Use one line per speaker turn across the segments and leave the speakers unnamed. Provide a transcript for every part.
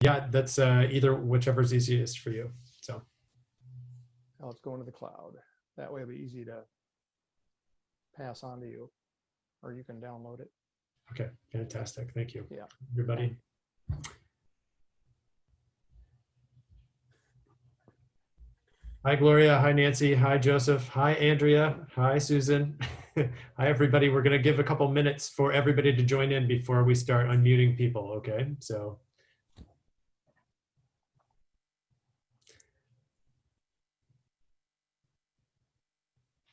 Yeah, that's either whichever's easiest for you. So.
Now let's go into the cloud. That way it'll be easy to pass on to you, or you can download it.
Okay, fantastic. Thank you,
Yeah.
everybody. Hi, Gloria. Hi, Nancy. Hi, Joseph. Hi, Andrea. Hi, Susan. Hi, everybody. We're going to give a couple minutes for everybody to join in before we start unmuting people, okay? So.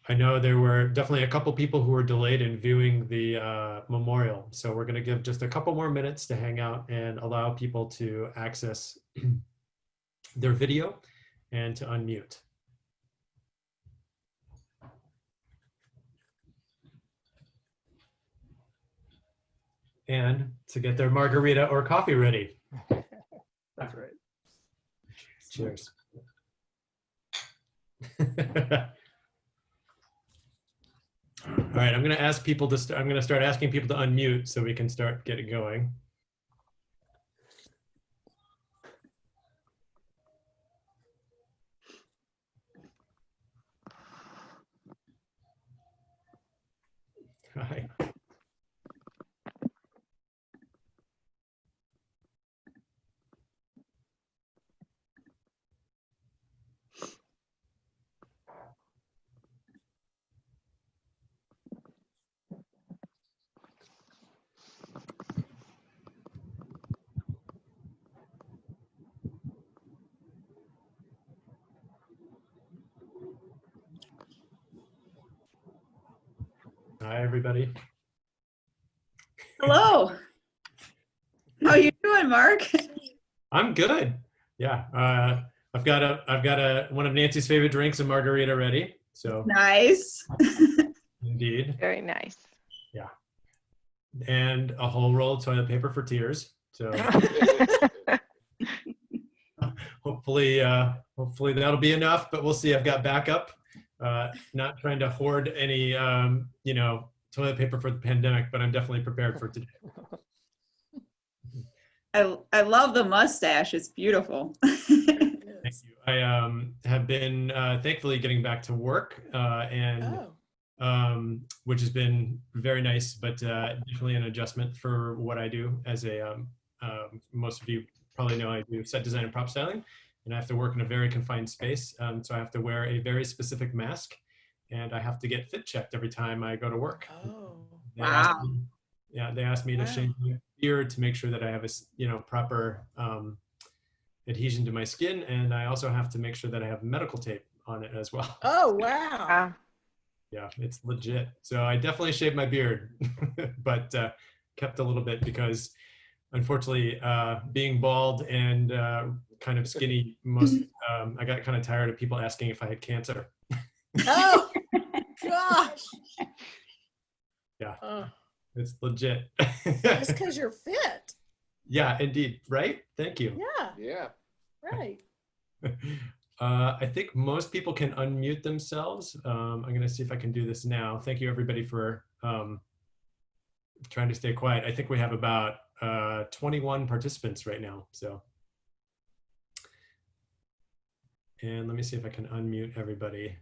I know there were definitely a couple people who were delayed in viewing the memorial. So we're going to give just a couple more minutes to hang out and allow people to access their video and to unmute. And to get their margarita or coffee ready.
That's right.
Cheers. All right, I'm going to ask people to. I'm going to start asking people to unmute so we can start getting going. Hi. Hi, everybody.
Hello. How you doing, Mark?
I'm good. Yeah, I've got one of Nancy's favorite drinks, a margarita, ready. So
Nice.
indeed,
Very nice.
yeah, and a whole roll of toilet paper for tears. So hopefully that'll be enough. But we'll see. I've got backup. Not trying to hoard any toilet paper for the pandemic, but I'm definitely prepared for today.
I love the mustache. It's beautiful.
Thank you. I have been thankfully getting back to work, which has been very nice, but definitely an adjustment for what I do as a, most of you probably know I do set design and prop styling, and I have to work in a very confined space. So I have to wear a very specific mask, and I have to get fit checked every time I go to work.
Oh,
Wow.
They asked me to shave my beard to make sure that I have a proper adhesion to my skin, and I also have to make sure that I have medical tape on it as well.
oh, wow.
Yeah, it's legit. So I definitely shaved my beard, but kept a little bit because, unfortunately, being bald and kind of skinny, I got kind of tired of people asking if I had cancer.
Oh, gosh.
Yeah.
Oh.
It's legit.
Just because you're fit.
Yeah, indeed. Right? Thank you.
Yeah.
Yeah.
Right.
I think most people can unmute themselves. I'm going to see if I can do this now. Thank you, everybody, for trying to stay quiet. I think we have about 21 participants right now. So, and let me see if I can unmute everybody.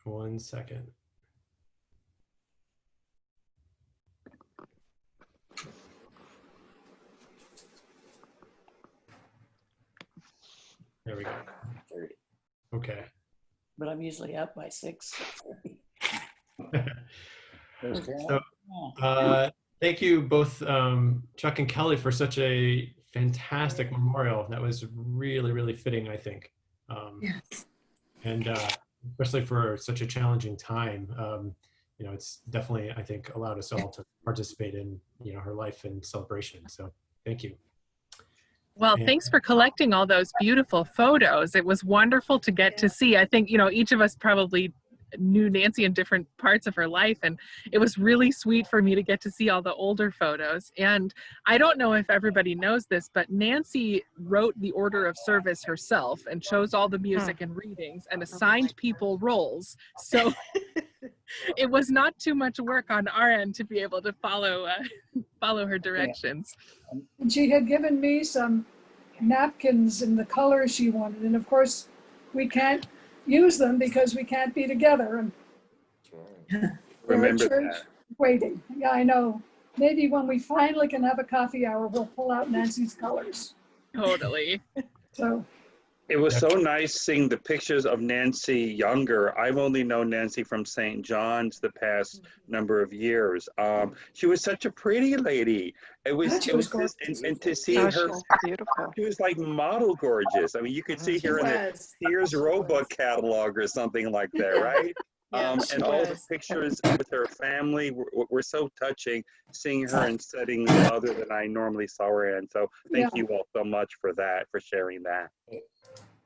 1 second. There we go.
30.
Okay.
But I'm usually up by 6.
So, thank you both, Chuck and Kelly, for such a fantastic memorial. That was really, really fitting, I think.
Yes.
And especially for such a challenging time, it's definitely, I think, allowed us all to participate in, her life and celebration. So thank you.
Well, thanks for collecting all those beautiful photos. It was wonderful to get to see. I think, each of us probably knew Nancy in different parts of her life, and it was really sweet for me to get to see all the older photos. And I don't know if everybody knows this, but Nancy wrote the order of service herself and chose all the music and readings and assigned people roles. So it was not too much work on our end to be able to follow follow her directions.
And she had given me some napkins in the color she wanted. And of course, we can't use them because we can't be together. And we're at
Remember
church
that.
waiting. Yeah, I know. Maybe when we finally can have a coffee hour, we'll pull out Nancy's colors.
Totally.
So
It was so nice seeing the pictures of Nancy younger. I've only known Nancy from St. John's the past number of years. She was such a pretty lady. It was,
She
it
was
was just, and to see
Oh,
her,
she's beautiful.
she was like model gorgeous. I mean, you could see
She
her in the
was.
Sears
She
Roebuck
was.
catalog or something like that, right?
Yeah, she
And all the
was.
pictures with her family were so touching, seeing her in settings other than I normally saw her in. So thank
Yeah.
you all so much for that, for sharing that.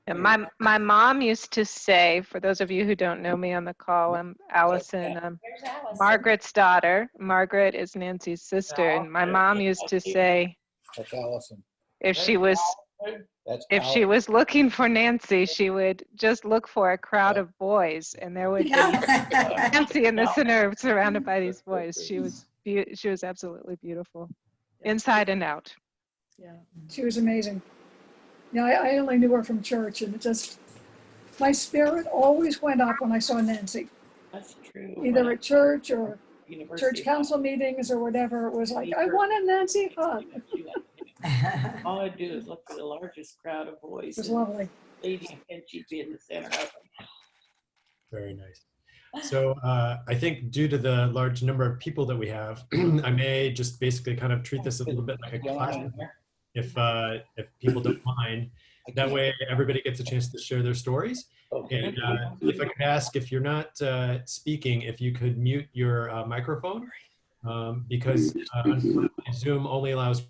And my mom used to say, for those of you who don't know me on the call, I'm Allison, Margaret's daughter. Margaret is Nancy's sister, and my mom used to say,
That's Allison.
if she was
That's
if she was looking for Nancy, she would just look for a crowd of boys, and there would be Nancy in the center, surrounded by these boys. She was absolutely beautiful, inside and out.
Yeah.
she was amazing. Yeah, I only knew her from church, and it just, my spirit always went up when I saw Nancy,
That's true.
either at church or
University
church council meetings or whatever. It was like, I want a Nancy hug.
All I do is look for the largest crowd of boys.
It was
in the
lovely.
stadium, and she'd be in the center of them.
Very nice. So I think due to the large number of people that we have, I may just basically kind of treat this a little bit like a class, if people don't mind. That way everybody gets a chance to share their stories. And if I could ask, if you're not speaking, if you could mute your microphone, because unfortunately Zoom only allows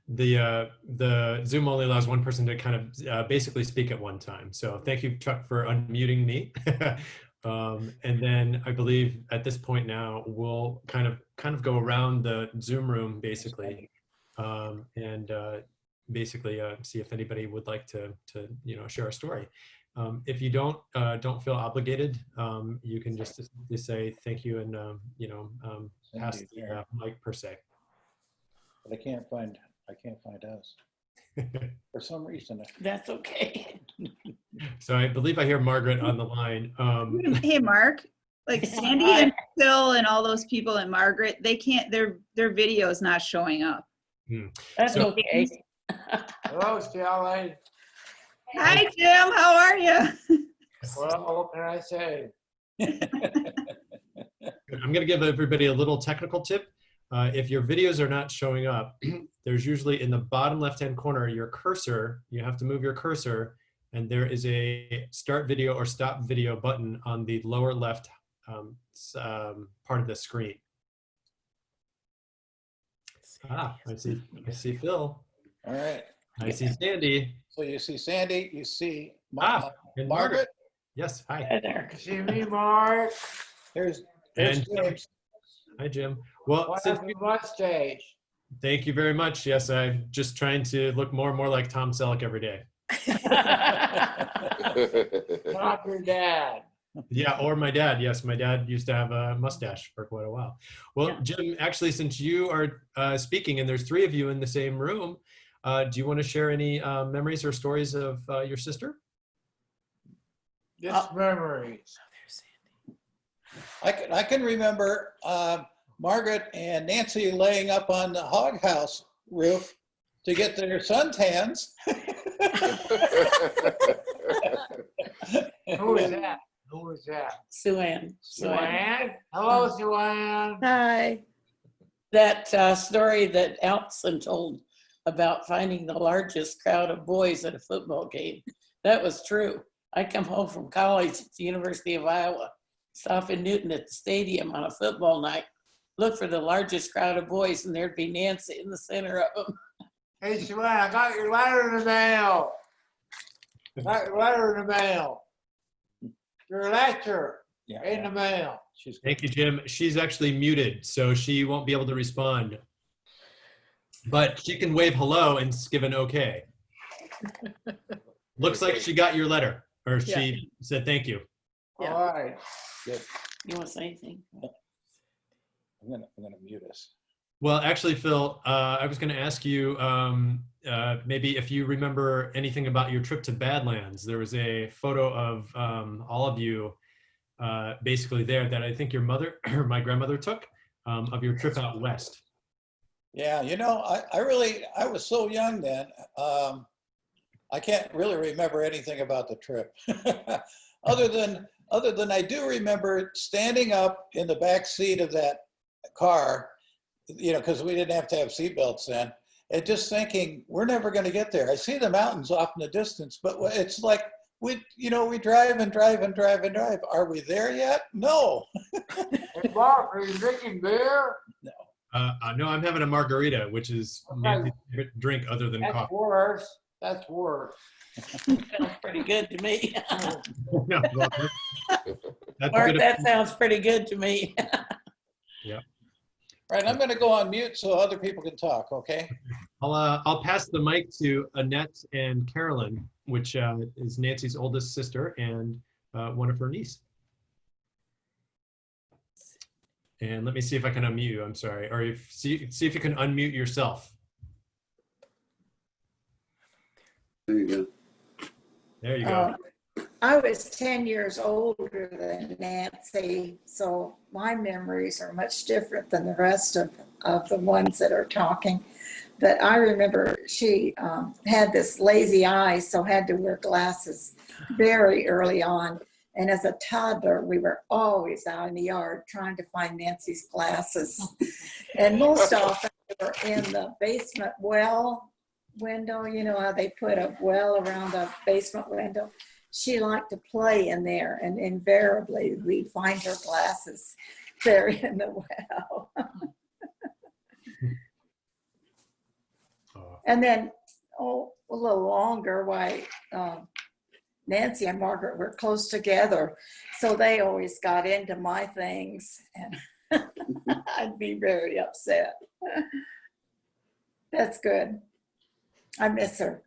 the Zoom only allows one person to kind of basically speak at one time. So thank you, Chuck, for unmuting me. And then I believe at this point now we'll kind of go around the Zoom room basically, and basically see if anybody would like to share a story. If you don't feel obligated, you can just simply say thank you and pass the mic per se.
But I can't find us for some reason.
That's okay.
So I believe I hear Margaret on the line.
Hey, Mark, like Sandy and Phil and all those people and Margaret, they can't, their video is not showing up.
That's
So-
okay.
Hello, Sally.
Hi, Jim, how are you?
Well, what can I say?
I'm going to give everybody a little technical tip. If your videos are not showing up, there's usually in the bottom left-hand corner, your cursor, you have to move your cursor, and there is a start video or stop video button on the lower left part of the screen. Ah, I see Phil.
All right.
I see Sandy.
So you see Sandy, you see
And
Margaret.
Yes, hi.
Hi there.
See me, Mark?
Here's
And
James.
hi, Jim. Well,
What
since
happened to mustache?
thank you very much. Yes, I'm just trying to look more and more like Tom Selleck every day.
Not your dad.
Yeah, or my dad. Yes, my dad used to have a mustache for quite a while. Well,
Yeah.
Jim, actually, since you are speaking and there's three of you in the same room, do you want to share any memories or stories of your sister?
Just memories.
I can remember Margaret and Nancy laying up on the hog house roof to get their suntans.
Who was that? Who was that?
Suanne.
Joanne? Hello, Joanne.
Hi.
That story that Allison told about finding the largest crowd of boys at a football game, that was true. I come home from college at the University of Iowa, stop in Newton at the stadium on a football night, look for the largest crowd of boys, and there'd be Nancy in the center of them.
Hey, Joanne, I got your letter in the mail. Got your letter in the mail. Your letter in the mail.
Thank you, Jim. She's actually muted, so she won't be able to respond. But she can wave hello and give an okay. Looks like she got your letter, or
Yeah.
she said thank you.
Yeah.
All right.
Good.
You want to say anything?
I'm gonna mute us.
Well, actually, Phil, I was going to ask you maybe if you remember anything about your trip to Badlands. There was a photo of all of you basically there that I think your mother or my grandmother took of your trip out west.
Yeah, you know, I was so young then. I can't really remember anything about the trip, other than I do remember standing up in the back seat of that car, you know, because we didn't have to have seatbelts then, and just thinking we're never going to get there. I see the mountains off in the distance, but it's like we drive and drive and drive and drive. Are we there yet? No.
Hey, Mark, are you drinking beer?
No.
No, I'm having a margarita, which is Nancy's favorite drink other than
That's
coffee.
worse. That's worse.
Sounds pretty good to me.
No, well, that's
Mark,
good.
that sounds pretty good to me.
Yeah.
Right, I'm going to go on mute so other people can talk. Okay.
I'll pass the mic to Annette and Carolyn, which is Nancy's oldest sister and one of her niece. And let me see if I can unmute you. I'm sorry. Or see if you can unmute yourself.
There you go.
There you go.
I was 10 years older than Nancy, so my memories are much different than the rest of the ones that are talking. But I remember she had this lazy eye, so had to wear glasses very early on. And as a toddler, we were always out in the yard trying to find Nancy's glasses. And most often they were in the basement well window. You know how they put a well around the basement window? She liked to play in there, and invariably we'd find her glasses there in the well. And then, a little longer, why Nancy and Margaret were close together, so they always got into my things, and I'd be very upset. That's good. I miss her.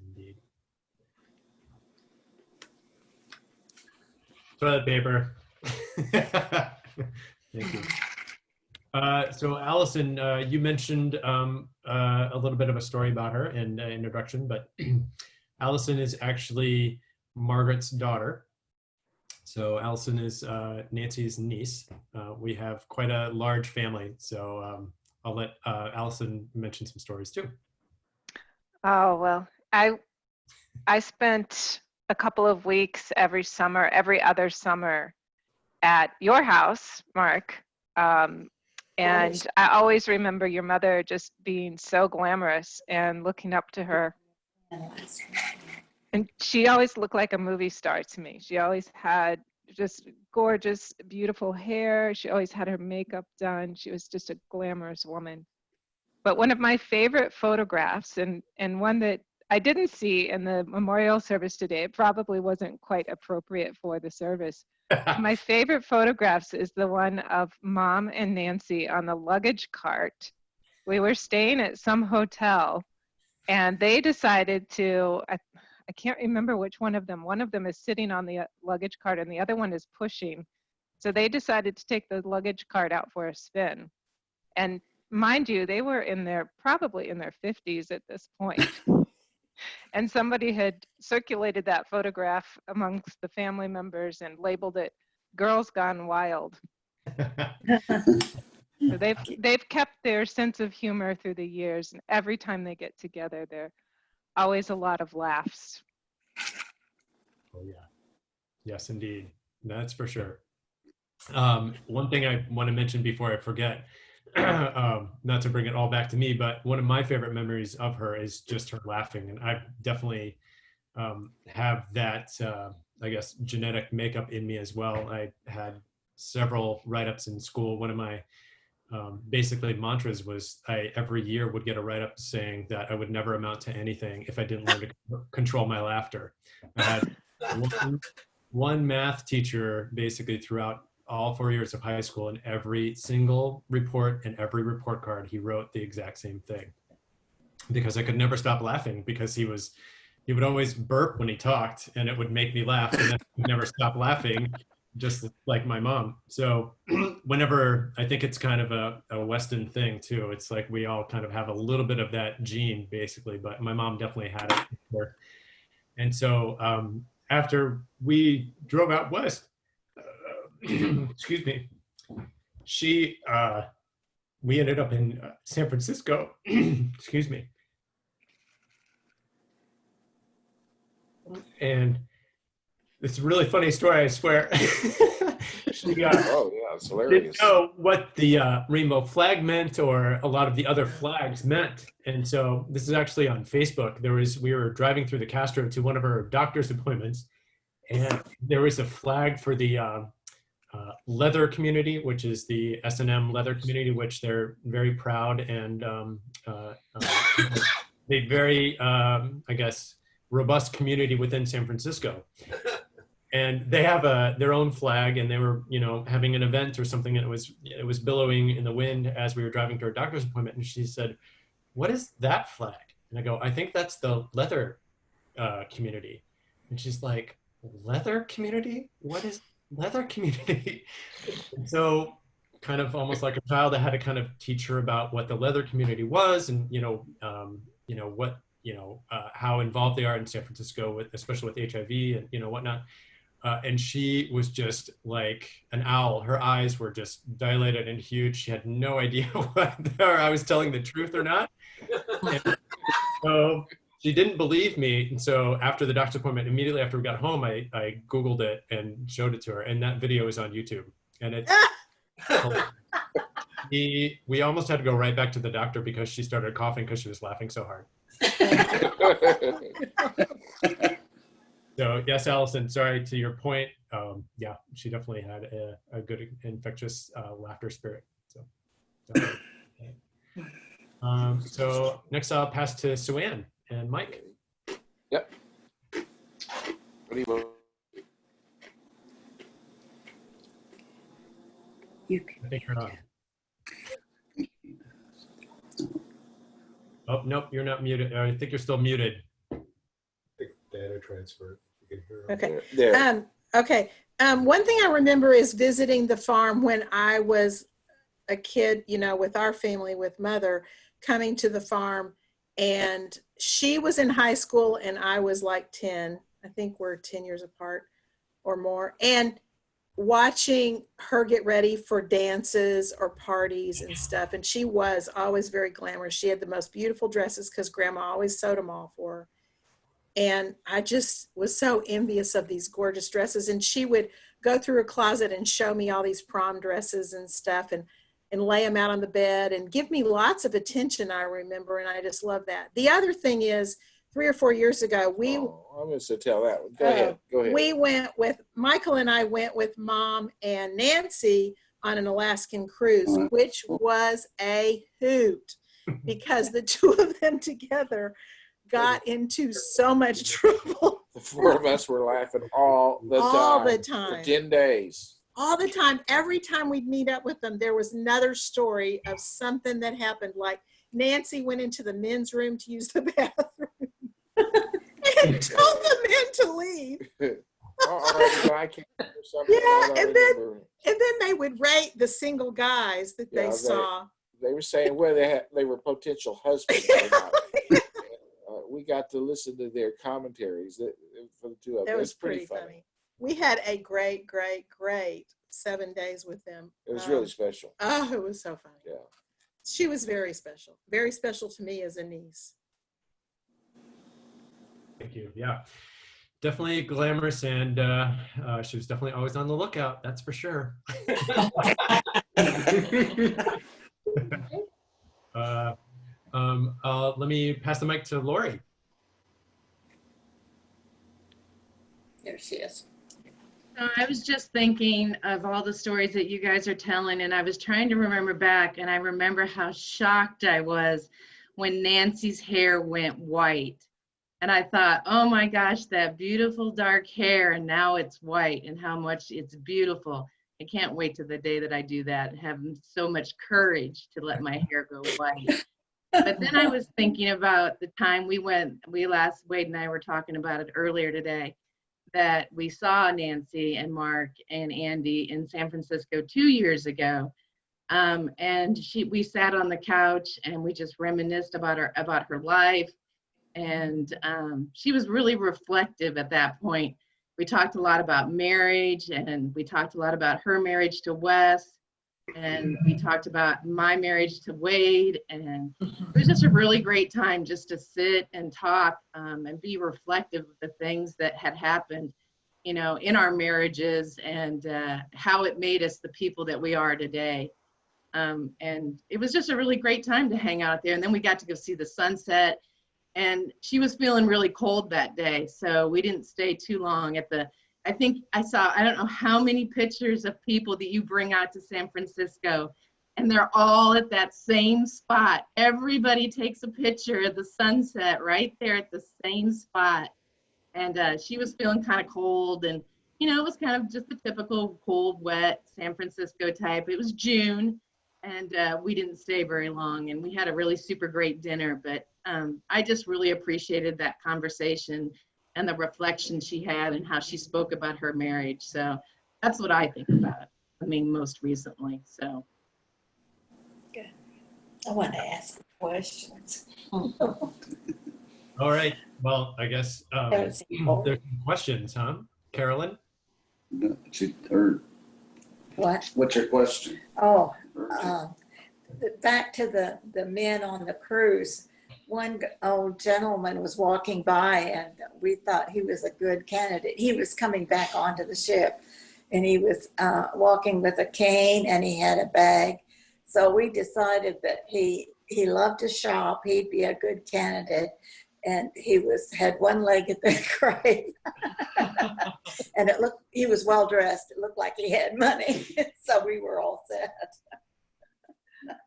Indeed. Toilet paper. Thank you. So Allison, you mentioned a little bit of a story about her in the introduction, but Allison is actually Margaret's daughter. So Allison is Nancy's niece. We have quite a large family, so I'll let Allison mention some stories too.
Oh, well, I spent a couple of weeks every other summer at your house, Mark. And I always remember your mother just being so glamorous and looking up to her. And she always looked like a movie star to me. She always had just gorgeous, beautiful hair. She always had her makeup done. She was just a glamorous woman. But one of my favorite photographs, and one that I didn't see in the memorial service today, it probably wasn't quite appropriate for the service. My favorite photographs is the one of Mom and Nancy on the luggage cart. We were staying at some hotel, and they decided to, I can't remember which one of them is sitting on the luggage cart and the other one is pushing. So they decided to take the luggage cart out for a spin. And mind you, they were probably in their 50s at this point. And somebody had circulated that photograph amongst the family members and labeled it "Girls Gone Wild." So they've kept their sense of humor through the years, and every time they get together, there are always a lot of laughs.
Oh yeah, yes indeed, that's for sure. One thing I want to mention before I forget, not to bring it all back to me, but one of my favorite memories of her is just her laughing, and I definitely have that, I guess, genetic makeup in me as well. I had several write-ups in school. One of my basically mantras was I every year would get a write-up saying that I would never amount to anything if I didn't learn to control my laughter. I had one math teacher basically throughout all 4 years of high school, and every single report and every report card, he wrote the exact same thing. because I could never stop laughing because he would always burp when he talked and it would make me laugh and then I'd never stop laughing, just like my mom. So whenever, I think it's kind of a Western thing too. It's like we all kind of have a little bit of that gene basically, but my mom definitely had it before. And so after we drove out west, excuse me, we ended up in San Francisco, excuse me. And it's a really funny story, I swear. She
Oh yeah, it's hilarious.
didn't know what the rainbow flag meant or a lot of the other flags meant. And so this is actually on Facebook. We were driving through the Castro to one of her doctor's appointments, and there was a flag for the leather community, which is the S&M leather community, which they're very proud and they very, I guess, robust community within San Francisco. And they have their own flag, and they were, having an event or something, and it was billowing in the wind as we were driving to our doctor's appointment. And she said, "What is that flag?" And I go, "I think that's the leather community." And she's like, "Leather community? What is leather community?" And so, kind of almost like a child, I had to kind of teach her about what the leather community was, and what how involved they are in San Francisco, especially with HIV and whatnot. And she was just like an owl. Her eyes were just dilated and huge. She had no idea whether I was telling the truth or not. And so she didn't believe me. And so after the doctor's appointment, immediately after we got home, I Googled it and showed it to her. And that video is on YouTube. And it's we almost had to go right back to the doctor because she started coughing because she was laughing so hard. So yes, Allison, sorry, to your point. Yeah, she definitely had a good infectious laughter spirit. So next I'll pass to Suann and Mike.
Yep. What do you want?
I think you're on. Oh, nope, you're not muted. I think you're still muted.
Data transfer. You can hear
Okay.
There.
Okay. One thing I remember is visiting the farm when I was a kid, with our family, with mother, coming to the farm, and she was in high school and I was like 10. I think we're 10 years apart or more. And watching her get ready for dances or parties and stuff. And she was always very glamorous. She had the most beautiful dresses because grandma always sewed them all for her. And I just was so envious of these gorgeous dresses. And she would go through her closet and show me all these prom dresses and stuff and lay them out on the bed and give me lots of attention, I remember. And I just love that. The other thing is, 3 or 4 years ago,
I'm going to tell that one. Go ahead.
We went with, Michael and I went with Mom and Nancy on an Alaskan cruise, which was a hoot because the two of them together got into so much trouble.
The four of us were laughing all the time.
All the time.
For 10 days.
All the time. Every time we'd meet up with them, there was another story of something that happened. Like Nancy went into the men's room to use the bathroom and told the men to leave.
I can't remember something.
Yeah, and then they would rate the single guys that they saw.
They were saying whether they were potential husbands or not. We got to listen to their commentaries for the two of them.
It was pretty funny. We had a great 7 days with them.
It was really special.
Oh, it was so funny.
Yeah.
She was very special to me as a niece.
Thank you. Yeah, definitely glamorous, and she was definitely always on the lookout. That's for sure. Let me pass the mic to Lori.
There she is.
I was just thinking of all the stories that you guys are telling, and I was trying to remember back, and I remember how shocked I was when Nancy's hair went white. And I thought, oh my gosh, that beautiful dark hair, and now it's white, and how much it's beautiful. I can't wait to the day that I do that and have so much courage to let my hair go white. But then I was thinking about the time Wade and I were talking about it earlier today, that we saw Nancy and Mark and Andy in San Francisco 2 years ago. And we sat on the couch and we just reminisced about her life. And she was really reflective at that point. We talked a lot about marriage, and we talked a lot about her marriage to Wes, and we talked about my marriage to Wade. And it was just a really great time just to sit and talk and be reflective of the things that had happened, you know, in our marriages, and how it made us the people that we are today. And it was just a really great time to hang out there. And then we got to go see the sunset. And she was feeling really cold that day, so we didn't stay too long at the, I think I saw, I don't know how many pictures of people that you bring out to San Francisco, and they're all at that same spot. Everybody takes a picture of the sunset right there at the same spot. And she was feeling kind of cold, and, you know, it was kind of just the typical cold, wet San Francisco type. It was June, and we didn't stay very long, and we had a really super great dinner. But I just really appreciated that conversation and the reflection she had and how she spoke about her marriage. So that's what I think about, I mean, most recently. So
good. I want to ask questions.
All right. Well, I guess there's some questions, huh? Carolyn?
No,
What?
What's your question?
Oh, back to the men on the cruise. One old gentleman was walking by, and we thought he was a good candidate. He was coming back onto the ship, and he was walking with a cane, and he had a bag. So we decided that he loved to shop. He'd be a good candidate. And he had one leg at the grave. And he was well dressed. It looked like he had money. So we were all set.
There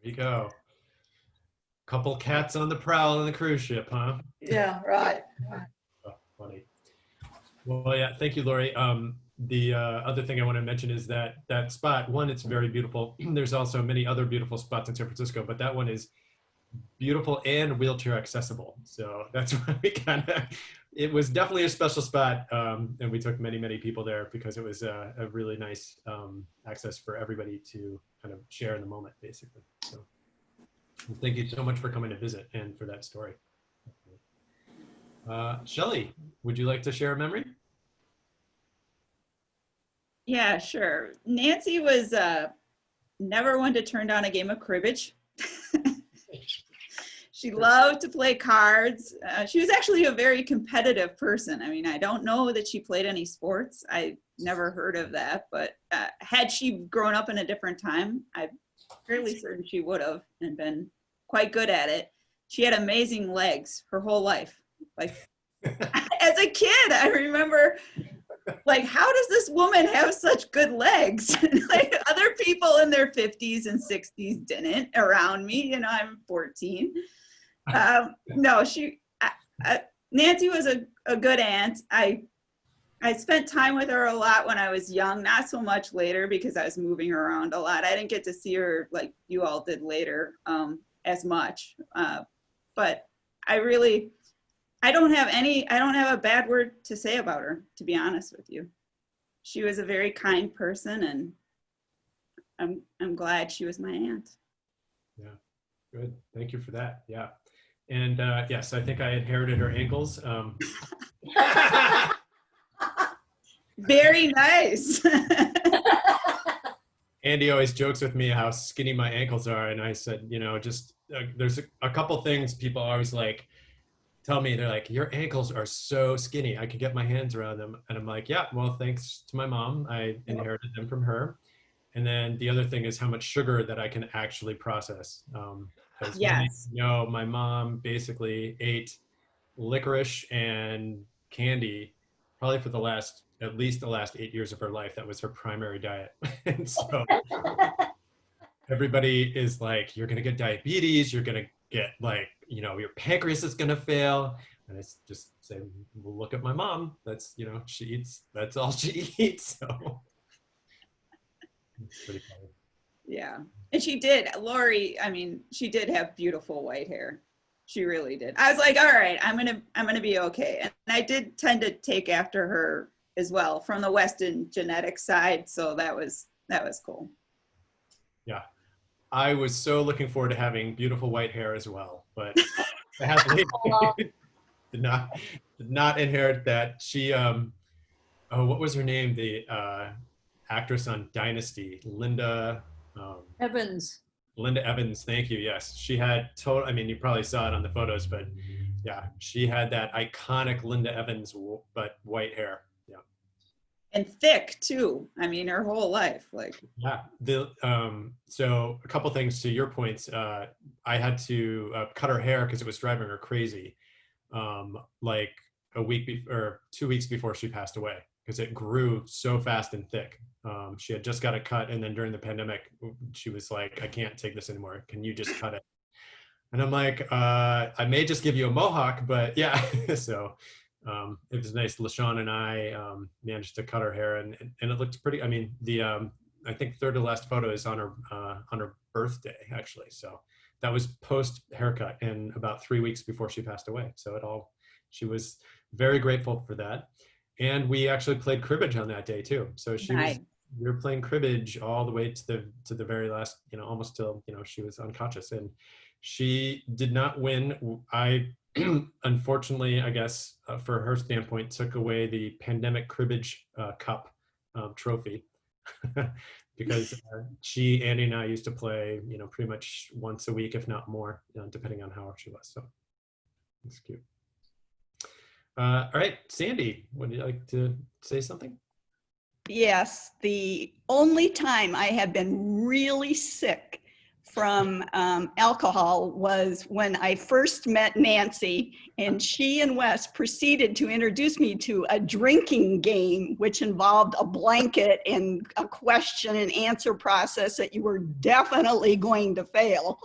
you go. Couple cats on the prowl on the cruise ship, huh?
Yeah, right.
Oh, funny. Well, yeah, thank you, Lori. The other thing I want to mention is that spot, one, it's very beautiful. There's also many other beautiful spots in San Francisco, but that one is beautiful and wheelchair accessible. So that's why it was definitely a special spot. And we took many, many people there because it was a really nice access for everybody to kind of share in the moment, basically. So thank you so much for coming to visit and for that story. Shelley, would you like to share a memory?
Yeah, sure. Nancy was never one to turn down a game of cribbage. She loved to play cards. She was actually a very competitive person. I mean, I don't know that she played any sports. I never heard of that, but had she grown up in a different time, I'm fairly certain she would have and been quite good at it. She had amazing legs her whole life. Like, as a kid, I remember, like, how does this woman have such good legs? Like, other people in their 50s and 60s didn't around me. You know, I'm 14. No, Nancy was a good aunt. I spent time with her a lot when I was young, not so much later because I was moving around a lot. I didn't get to see her like you all did later as much. But I don't have a bad word to say about her, to be honest with you. She was a very kind person, and I'm glad she was my aunt.
Yeah, good. Thank you for that. Yeah. And yes, I think I inherited her ankles.
Very nice.
Andy always jokes with me how skinny my ankles are. And I said, you know, just there's a couple things people always like tell me. They're like, your ankles are so skinny. I could get my hands around them. And I'm like, yeah, well, thanks to my mom. I inherited them from her. And then the other thing is how much sugar that I can actually process.
Yes.
You know, my mom basically ate licorice and candy probably for at least the last 8 years of her life. That was her primary diet. And so everybody is like, you're going to get diabetes. You're going to get like, you know, your pancreas is going to fail. And I just say, well, look at my mom. That's, you know, that's all she eats. So it's pretty funny.
Yeah. And she did, Lori, I mean, she did have beautiful white hair. She really did. I was like, all right, I'm gonna be okay. And I did tend to take after her as well from the Weston genetic side. So that was cool.
Yeah. I was so looking forward to having beautiful white hair as well, but sadly did not inherit that. She what was her name? The actress on Dynasty,
Evans.
Linda Evans, thank you. Yes, she had total. I mean, you probably saw it on the photos, but yeah, she had that iconic Linda Evans, but white hair. Yeah,
and thick too. I mean, her whole life, like.
Yeah. So a couple things to your points. I had to cut her hair because it was driving her crazy. Like a week or 2 weeks before she passed away, because it grew so fast and thick. She had just got it cut, and then during the pandemic, she was like, "I can't take this anymore. Can you just cut it?" And I'm like, "I may just give you a mohawk, but yeah." So it was nice. LaShawn and I managed to cut her hair, and it looked pretty. I mean, I think third to last photo is on her birthday, actually. So that was post haircut, and about 3 weeks before she passed away. So she was very grateful for that. And we actually played cribbage on that day too. So we were playing cribbage all the way to the very last, almost till, she was unconscious, and she did not win. I unfortunately, I guess, for her standpoint, took away the pandemic cribbage cup trophy because Andy and I used to play, pretty much once a week, if not more, depending on how she was. So it's cute. All right, Sandy, would you like to say something?
Yes, the only time I have been really sick from alcohol was when I first met Nancy, and she and Wes proceeded to introduce me to a drinking game, which involved a blanket and a question and answer process that you were definitely going to fail.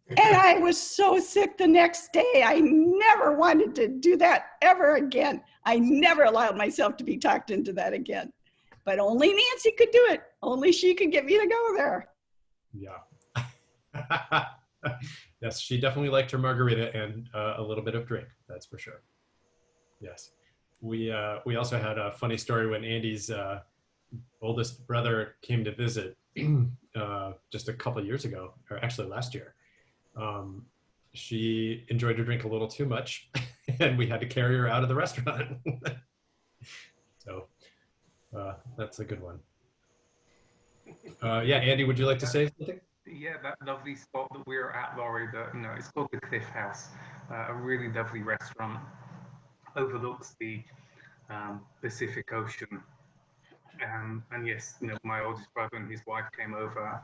And I was so sick the next day. I never wanted to do that ever again. I never allowed myself to be talked into that again. But only Nancy could do it. Only she could get me to go there.
Yeah. Yes, she definitely liked her margarita and a little bit of drink. That's for sure. Yes. We also had a funny story when Andy's oldest brother came to visit just a couple of years ago, or actually last year. She enjoyed her drink a little too much, and we had to carry her out of the restaurant. So that's a good one. Yeah, Andy, would you like to say something?
Yeah, that lovely spot that we were at, Laurie, it's called the Cliff House, a really lovely restaurant, overlooks the Pacific Ocean. And yes, my oldest brother and his wife came over,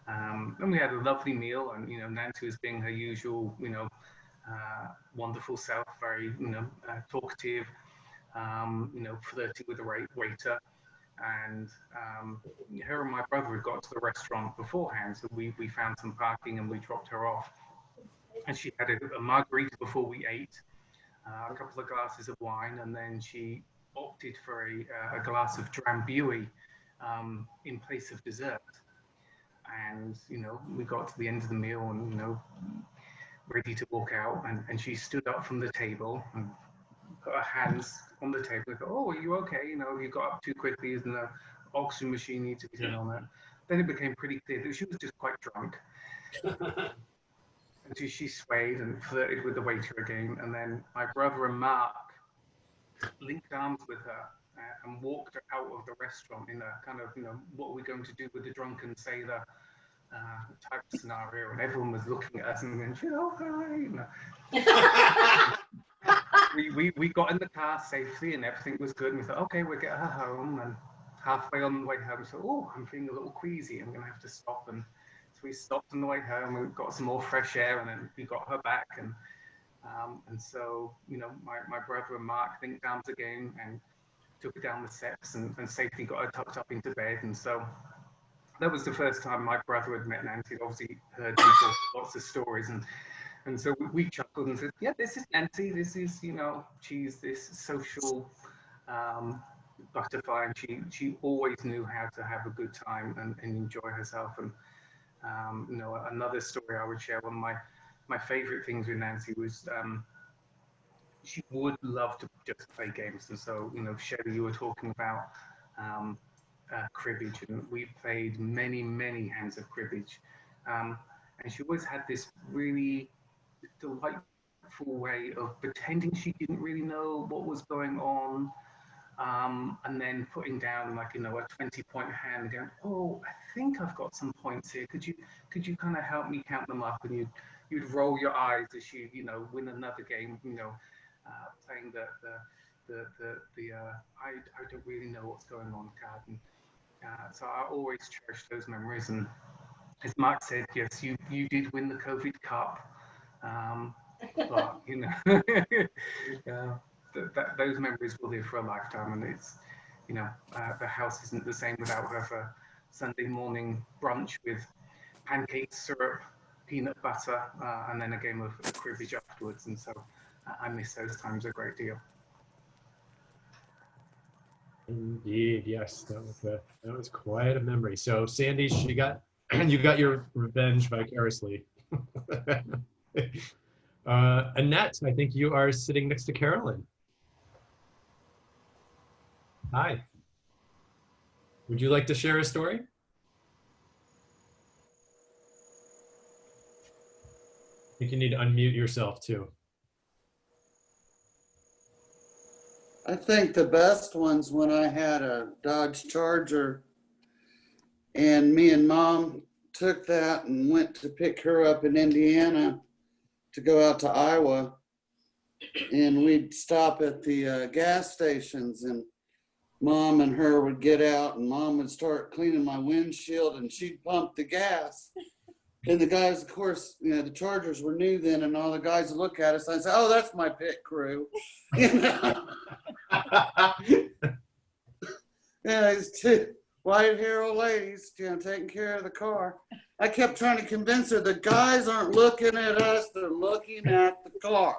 and we had a lovely meal, and Nancy was being her usual wonderful self, very talkative, flirty with the waiter, and her and my brother had got to the restaurant beforehand, so we found some parking and we dropped her off, and she had a margarita before we ate, a couple of glasses of wine, and then she opted for a glass of drambuie in place of dessert. And we got to the end of the meal and ready to walk out, and she stood up from the table and put her hands on the table and go, "Oh, are you okay? You got up too quickly, isn't the oxygen machine need to be turned on?" That then it became pretty clear that she was just quite drunk. And she swayed and flirted with the waiter again, and then my brother and Mark linked arms with her and walked her out of the restaurant in a kind of, what are we going to do with the drunken sailor type scenario, and everyone was looking at us and going, "She's okay." We got in the car safely and everything was good, and we thought, okay, we'll get her home. And halfway on the way home, we thought, oh, I'm feeling a little queasy, I'm gonna have to stop. And so we stopped on the way home and got some more fresh air, and then we got her back, and so my brother and Mark linked arms again and took her down the steps and safely got her tucked up into bed. And so that was the first time my brother had met Nancy. He'd obviously heard lots of stories, and so we chuckled and said, "Yeah, this is Nancy. This is she's this social butterfly, and she always knew how to have a good time and enjoy herself. And you know, another story I would share, one of my favorite things with Nancy was she would love to just play games. And so, you know, Shelly, you were talking about cribbage, and we played many hands of cribbage. And she always had this really delightful way of pretending she didn't really know what was going on, and then putting down, like, you know, a 20-point hand and going, oh, I think I've got some points here. Could you kind of help me count them up? And you'd roll your eyes as you know, win another game, you know, playing the I don't really know what's going on card. And so I always cherish those memories. And as Mark said, yes, you did win the COVID Cup, but you know, those memories will live for a lifetime. And it's, you know, the house isn't the same without her for Sunday morning brunch with pancakes, syrup, peanut butter, and then a game of cribbage afterwards. And so I miss those times a great deal.
Indeed, yes, that was quite a memory. So Sandy, you got your revenge vicariously. Annette, I think you are sitting next to Carolyn. Hi. Would you like to share a story? I think you need to unmute yourself too.
I think the best ones when I had a Dodge Charger and me and Mom took that and went to pick her up in Indiana to go out to Iowa, and we'd stop at the gas stations, and Mom and her would get out, and Mom would start cleaning my windshield, and she'd pump the gas. And the guys, of course, you know, the Chargers were new then, and all the guys would look at us and say, oh, that's my pit crew. You know? Yeah, these two white-haired old ladies, you know, taking care of the car. I kept trying to convince her the guys aren't looking at us, they're looking at the car.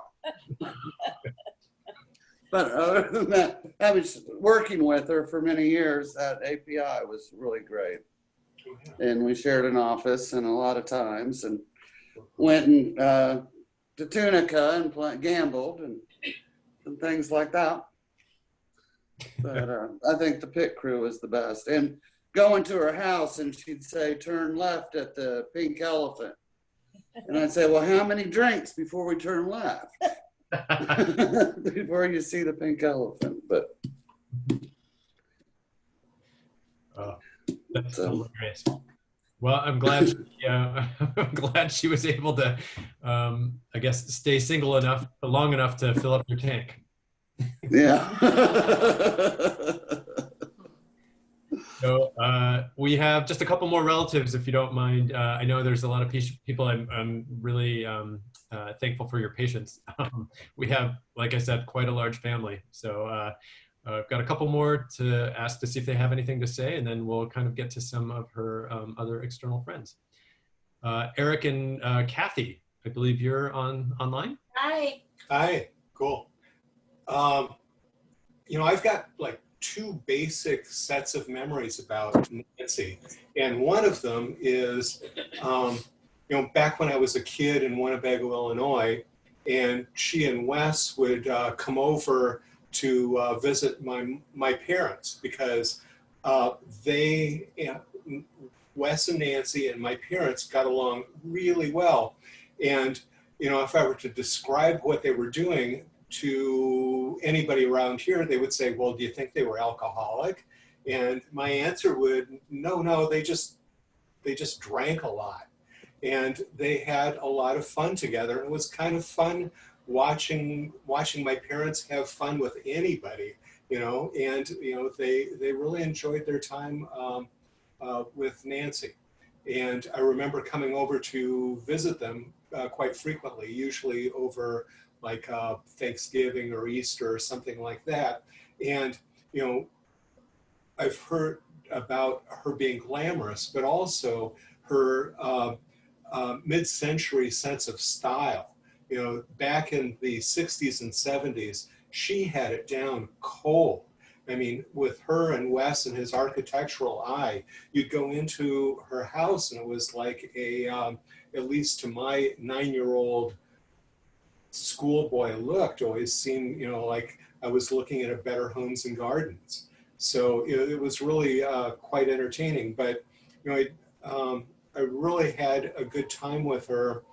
But other than that, I was working with her for many years at API. Was really great. And we shared an office and a lot of times, and went and to Tunica and gambled and things like that. But I think the pit crew was the best. And going to her house, and she'd say, turn left at the Pink Elephant. And I'd say, well, how many drinks before we turn left? Before you see the Pink Elephant. But
that's hilarious. Well, I'm glad I'm glad she was able to, I guess, stay single enough, long enough to fill up your tank.
Yeah.
So we have just a couple more relatives, if you don't mind. I know there's a lot of people. I'm really thankful for your patience. We have, like I said, quite a large family. So I've got a couple more to ask to see if they have anything to say, and then we'll kind of get to some of her other external friends. Eric and Kathy, I believe you're online.
Hi.
Hi, cool. You know, I've got like two basic sets of memories about Nancy. And one of them is, you know, back when I was a kid in Winnebago, Illinois, and she and Wes would come over to visit my parents, because Wes and Nancy and my parents got along really well. And, you know, if I were to describe what they were doing to anybody around here, they would say, well, do you think they were alcoholic? And my answer would, no, they just drank a lot. And they had a lot of fun together. It was kind of fun watching my parents have fun with anybody, you know, and, you know, they really enjoyed their time with Nancy. And I remember coming over to visit them quite frequently, usually over like Thanksgiving or Easter or something like that. And, you know, I've heard about her being glamorous, but also her mid-century sense of style. You know, back in the 60s and 70s, she had it down cold. I mean, with her and Wes and his architectural eye, you'd go into her house and it was like a, at least to my 9-year-old schoolboy looked, always seemed, you know, like I was looking at a Better Homes and Gardens. So it was really quite entertaining. But, you know, I really had a good time with her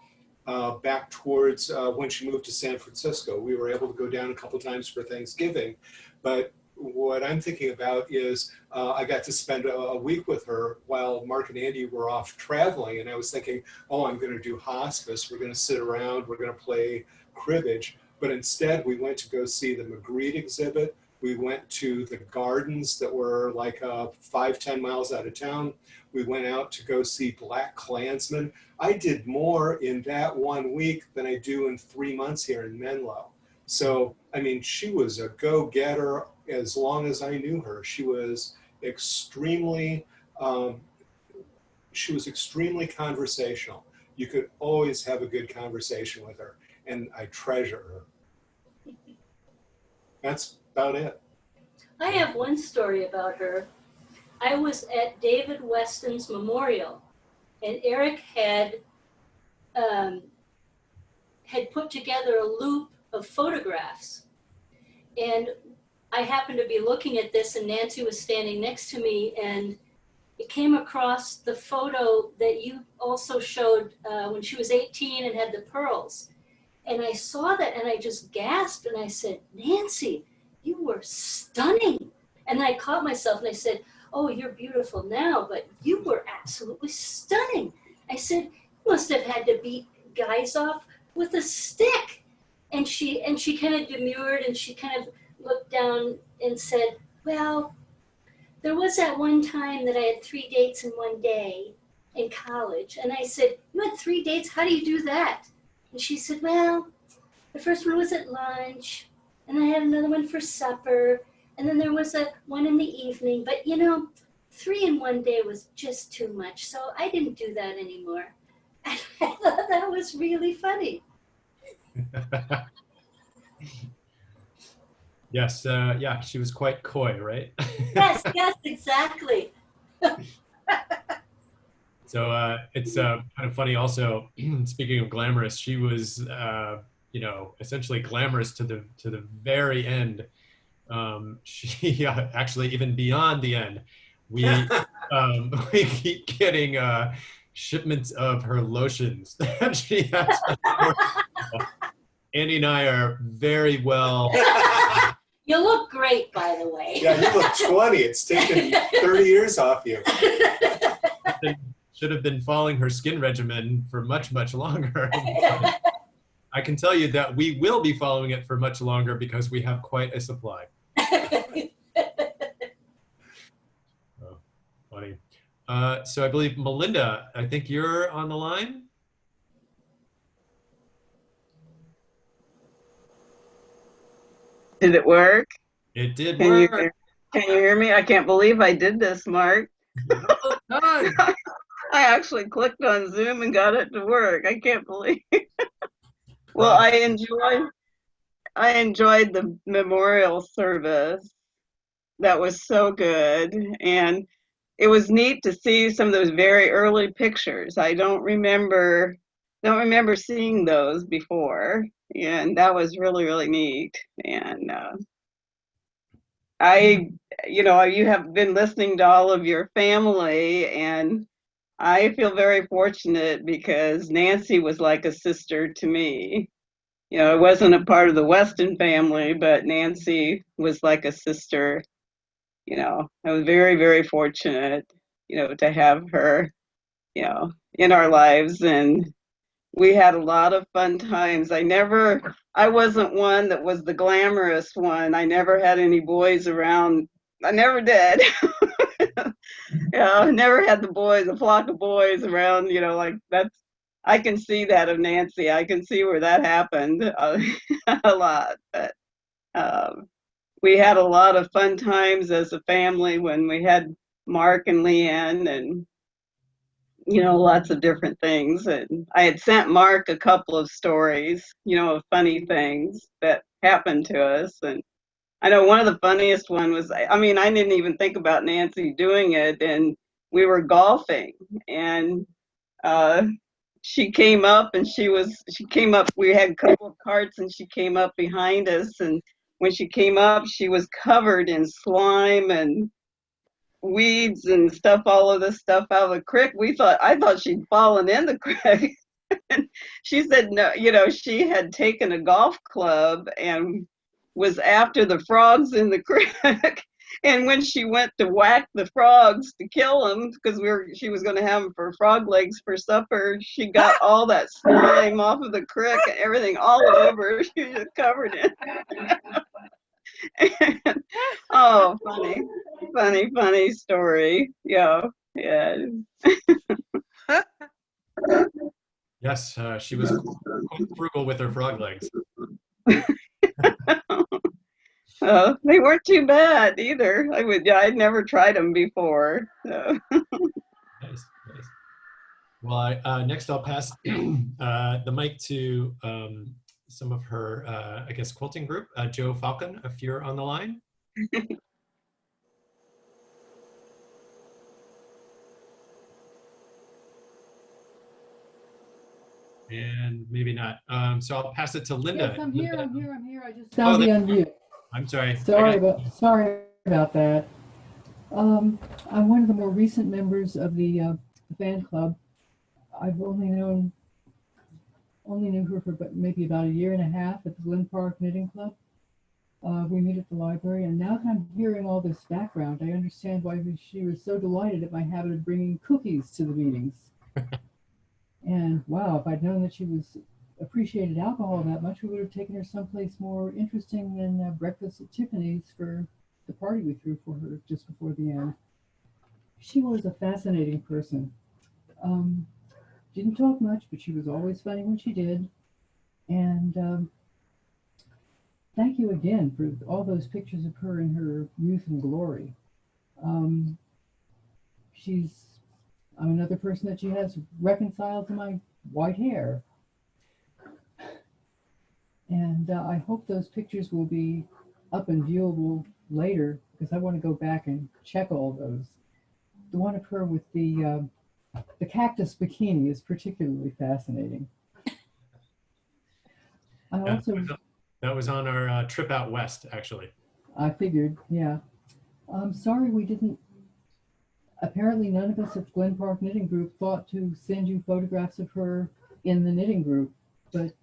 back towards when she moved to San Francisco. We were able to go down a couple times for Thanksgiving. But what I'm thinking about is I got to spend a week with her while Mark and Andy were off traveling. And I was thinking, oh, I'm going to do hospice. We're going to sit around. We're going to play cribbage. But instead, we went to go see the Magritte exhibit. We went to the gardens that were like 5-10 miles out of town. We went out to go see Black Klansman. I did more in that 1 week than I do in 3 months here in Menlo. So, I mean, she was a go-getter as long as I knew her. She was extremely conversational. You could always have a good conversation with her, and I treasure her. That's about it.
I have one story about her. I was at David Weston's memorial, and Eric had put together a loop of photographs. And I happened to be looking at this, and Nancy was standing next to me, and it came across the photo that you also showed when she was 18 and had the pearls. And I saw that and I just gasped and I said, Nancy, you were stunning. And I caught myself and I said, oh, you're beautiful now, but you were absolutely stunning. I said, you must have had to beat guys off with a stick. And she kind of demurred and she kind of looked down and said, well, there was that one time that I had 3 dates in one day in college. And I said, you had 3 dates? How do you do that? And she said, well, the first one was at lunch, and I had another one for supper, and then there was one in the evening. But, you know, 3 in one day was just too much, so I didn't do that anymore. And I thought that was really funny.
Yes, yeah, she was quite coy, right?
Yes, yes, exactly.
So it's kind of funny also, speaking of glamorous, she was, you know, essentially glamorous to the very end. She actually even beyond the end, we keep getting shipments of her lotions that she has. Andy and I are very well.
You look great, by the way.
Yeah, you look 20. It's taken 30 years off you.
Should have been following her skin regimen for much, much longer. I can tell you that we will be following it for much longer because we have quite a supply. Oh, funny. So I believe, Melinda, I think you're on the line.
Did it work?
It did
Can
work.
Can you hear me? I can't believe I did this, Mark. I actually clicked on Zoom and got it to work. I can't believe. Well, I enjoyed the memorial service. That was so good, and it was neat to see some of those very early pictures. I don't remember seeing those before, and that was really, really neat. And you have been listening to all of your family, and I feel very fortunate because Nancy was like a sister to me. You know, I wasn't a part of the Weston family, but Nancy was like a sister. You know, I was very, very fortunate, to have her, in our lives. And we had a lot of fun times. I wasn't one that was the glamorous one. I never had any boys around. I never did. I never had a flock of boys around, like that's, I can see that of Nancy. I can see where that happened a lot. But we had a lot of fun times as a family when we had Mark and Leanne and, lots of different things. And I had sent Mark a couple of stories, of funny things that happened to us. And I know one of the funniest one was, I mean, I didn't even think about Nancy doing it, and we were golfing, and she came up and she came up, we had a couple of carts and she came up behind us, and when she came up, she was covered in slime and weeds and stuff, all of this stuff out of the creek. I thought she'd fallen in the creek. She said no, you know, she had taken a golf club and was after the frogs in the creek. And when she went to whack the frogs to kill them, because she was going to have them for frog legs for supper, she got all that slime off of the creek and everything all over her. She was just covered in it. And, oh, funny story. Yeah.
Yes, she was quite frugal with her frog legs.
They weren't too bad either. I'd never tried them before. So.
Nice. Well, next I'll pass the mic to some of her, I guess, quilting group. Joe Falcon, if you're on the line. And maybe not. So I'll pass it to Linda.
Yes, I'm here. I just found the unmute.
I'm sorry.
Sorry about that. I'm one of the more recent members of the fan club. I've only knew her for maybe about a year and a half at the Glen Park Knitting Club. We meet at the library, and now that I'm hearing all this background, I understand why she was so delighted at my habit of bringing cookies to the meetings. And wow, if I'd known that she appreciated alcohol that much, we would have taken her someplace more interesting than breakfast at Tiffany's for the party we threw for her just before the end. She was a fascinating person. Didn't talk much, but she was always funny when she did. And thank you again for all those pictures of her in her youth and glory. I'm another person that she has reconciled to my white hair. And I hope those pictures will be up and viewable later, because I want to go back and check all those. The one of her with the cactus bikini is particularly fascinating.
That was on our trip out west, actually.
I figured, yeah. I'm sorry we didn't. Apparently, none of us at Glen Park Knitting Group thought to send you photographs of her in the knitting group, but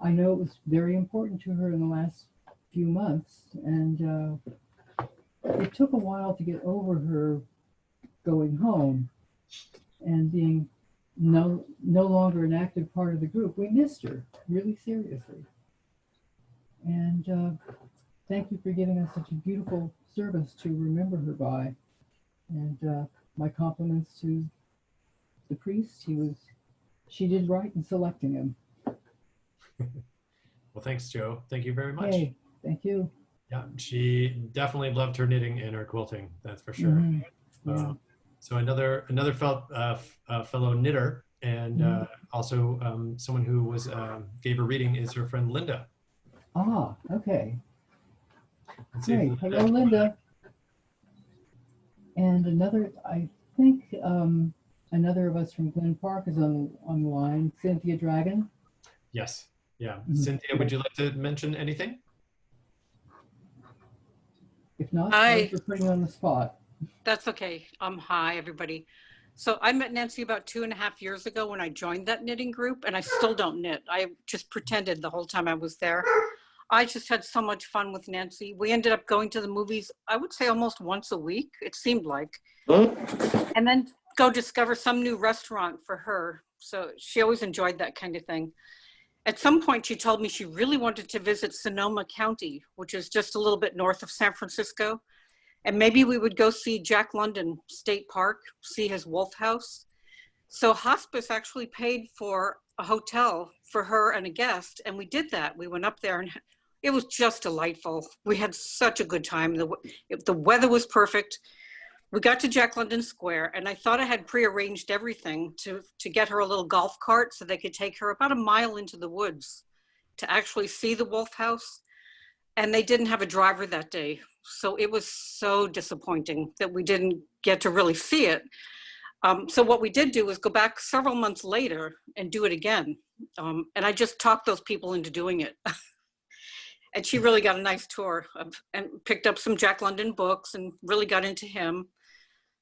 I know it was very important to her in the last few months, and it took a while to get over her going home and being no longer an active part of the group. We missed her really seriously, and thank you for giving us such a beautiful service to remember her by. And my compliments to the priest. She did right in selecting him.
Well, thanks, Joe. Thank you very much.
Hey, thank you.
Yeah, she definitely loved her knitting and her quilting. That's for sure.
Mm-hmm. Yeah.
So another fellow knitter, and also someone who gave a reading is her friend Linda.
Ah, okay. Great. Hello, Linda. And I think another of us from Glen Park is on the line, Cynthia Dragon.
Yes. Yeah. Mm-hmm. Cynthia, would you like to mention anything?
If not, thanks for putting you on the spot.
That's okay. Hi, everybody. So I met Nancy about 2.5 years ago when I joined that knitting group, and I still don't knit. I just pretended the whole time I was there. I just had so much fun with Nancy. We ended up going to the movies, I would say almost once a week, it seemed like. And then go discover some new restaurant for her. So she always enjoyed that kind of thing. At some point, she told me she really wanted to visit Sonoma County, which is just a little bit north of San Francisco. And maybe we would go see Jack London State Park, see his wolf house. So hospice actually paid for a hotel for her and a guest, and we did that. We went up there, and it was just delightful. We had such a good time. The weather was perfect. We got to Jack London Square, and I thought I had prearranged everything to get her a little golf cart so they could take her about a mile into the woods to actually see the wolf house. and they didn't have a driver that day. So it was so disappointing that we didn't get to really see it. So what we did do was go back several months later and do it again. And I just talked those people into doing it. And she really got a nice tour and picked up some Jack London books and really got into him.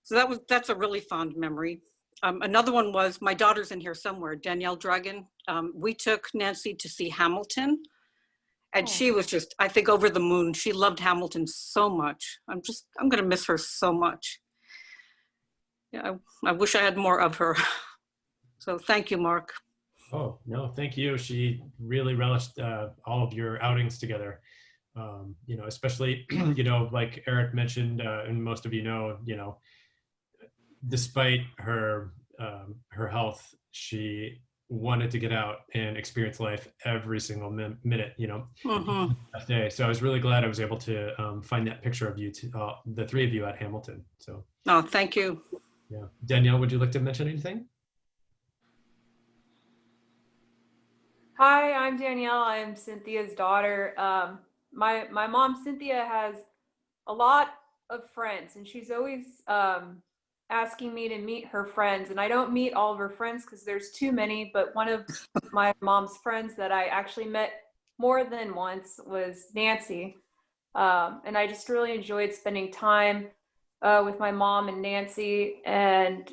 So that's a really fond memory. Another one was, my daughter's in here somewhere, Danielle Dragon. We took Nancy to see Hamilton. And she was just, I think, over the moon. She loved Hamilton so much. I'm going to miss her so much. Yeah, I wish I had more of her. So thank you, Mark.
Oh, no, thank you. She really relished all of your outings together. You know, especially, you know, like Eric mentioned, and most of you know, despite her health, she wanted to get out and experience life every single minute, that day. So I was really glad I was able to find that picture of you, the three of you at Hamilton. So.
Oh, thank you.
Yeah. Danielle, would you like to mention anything?
Hi, I'm Danielle. I'm Cynthia's daughter. My mom, Cynthia, has a lot of friends, and she's always asking me to meet her friends. And I don't meet all of her friends because there's too many, but one of my mom's friends that I actually met more than once was Nancy. And I just really enjoyed spending time with my mom and Nancy. And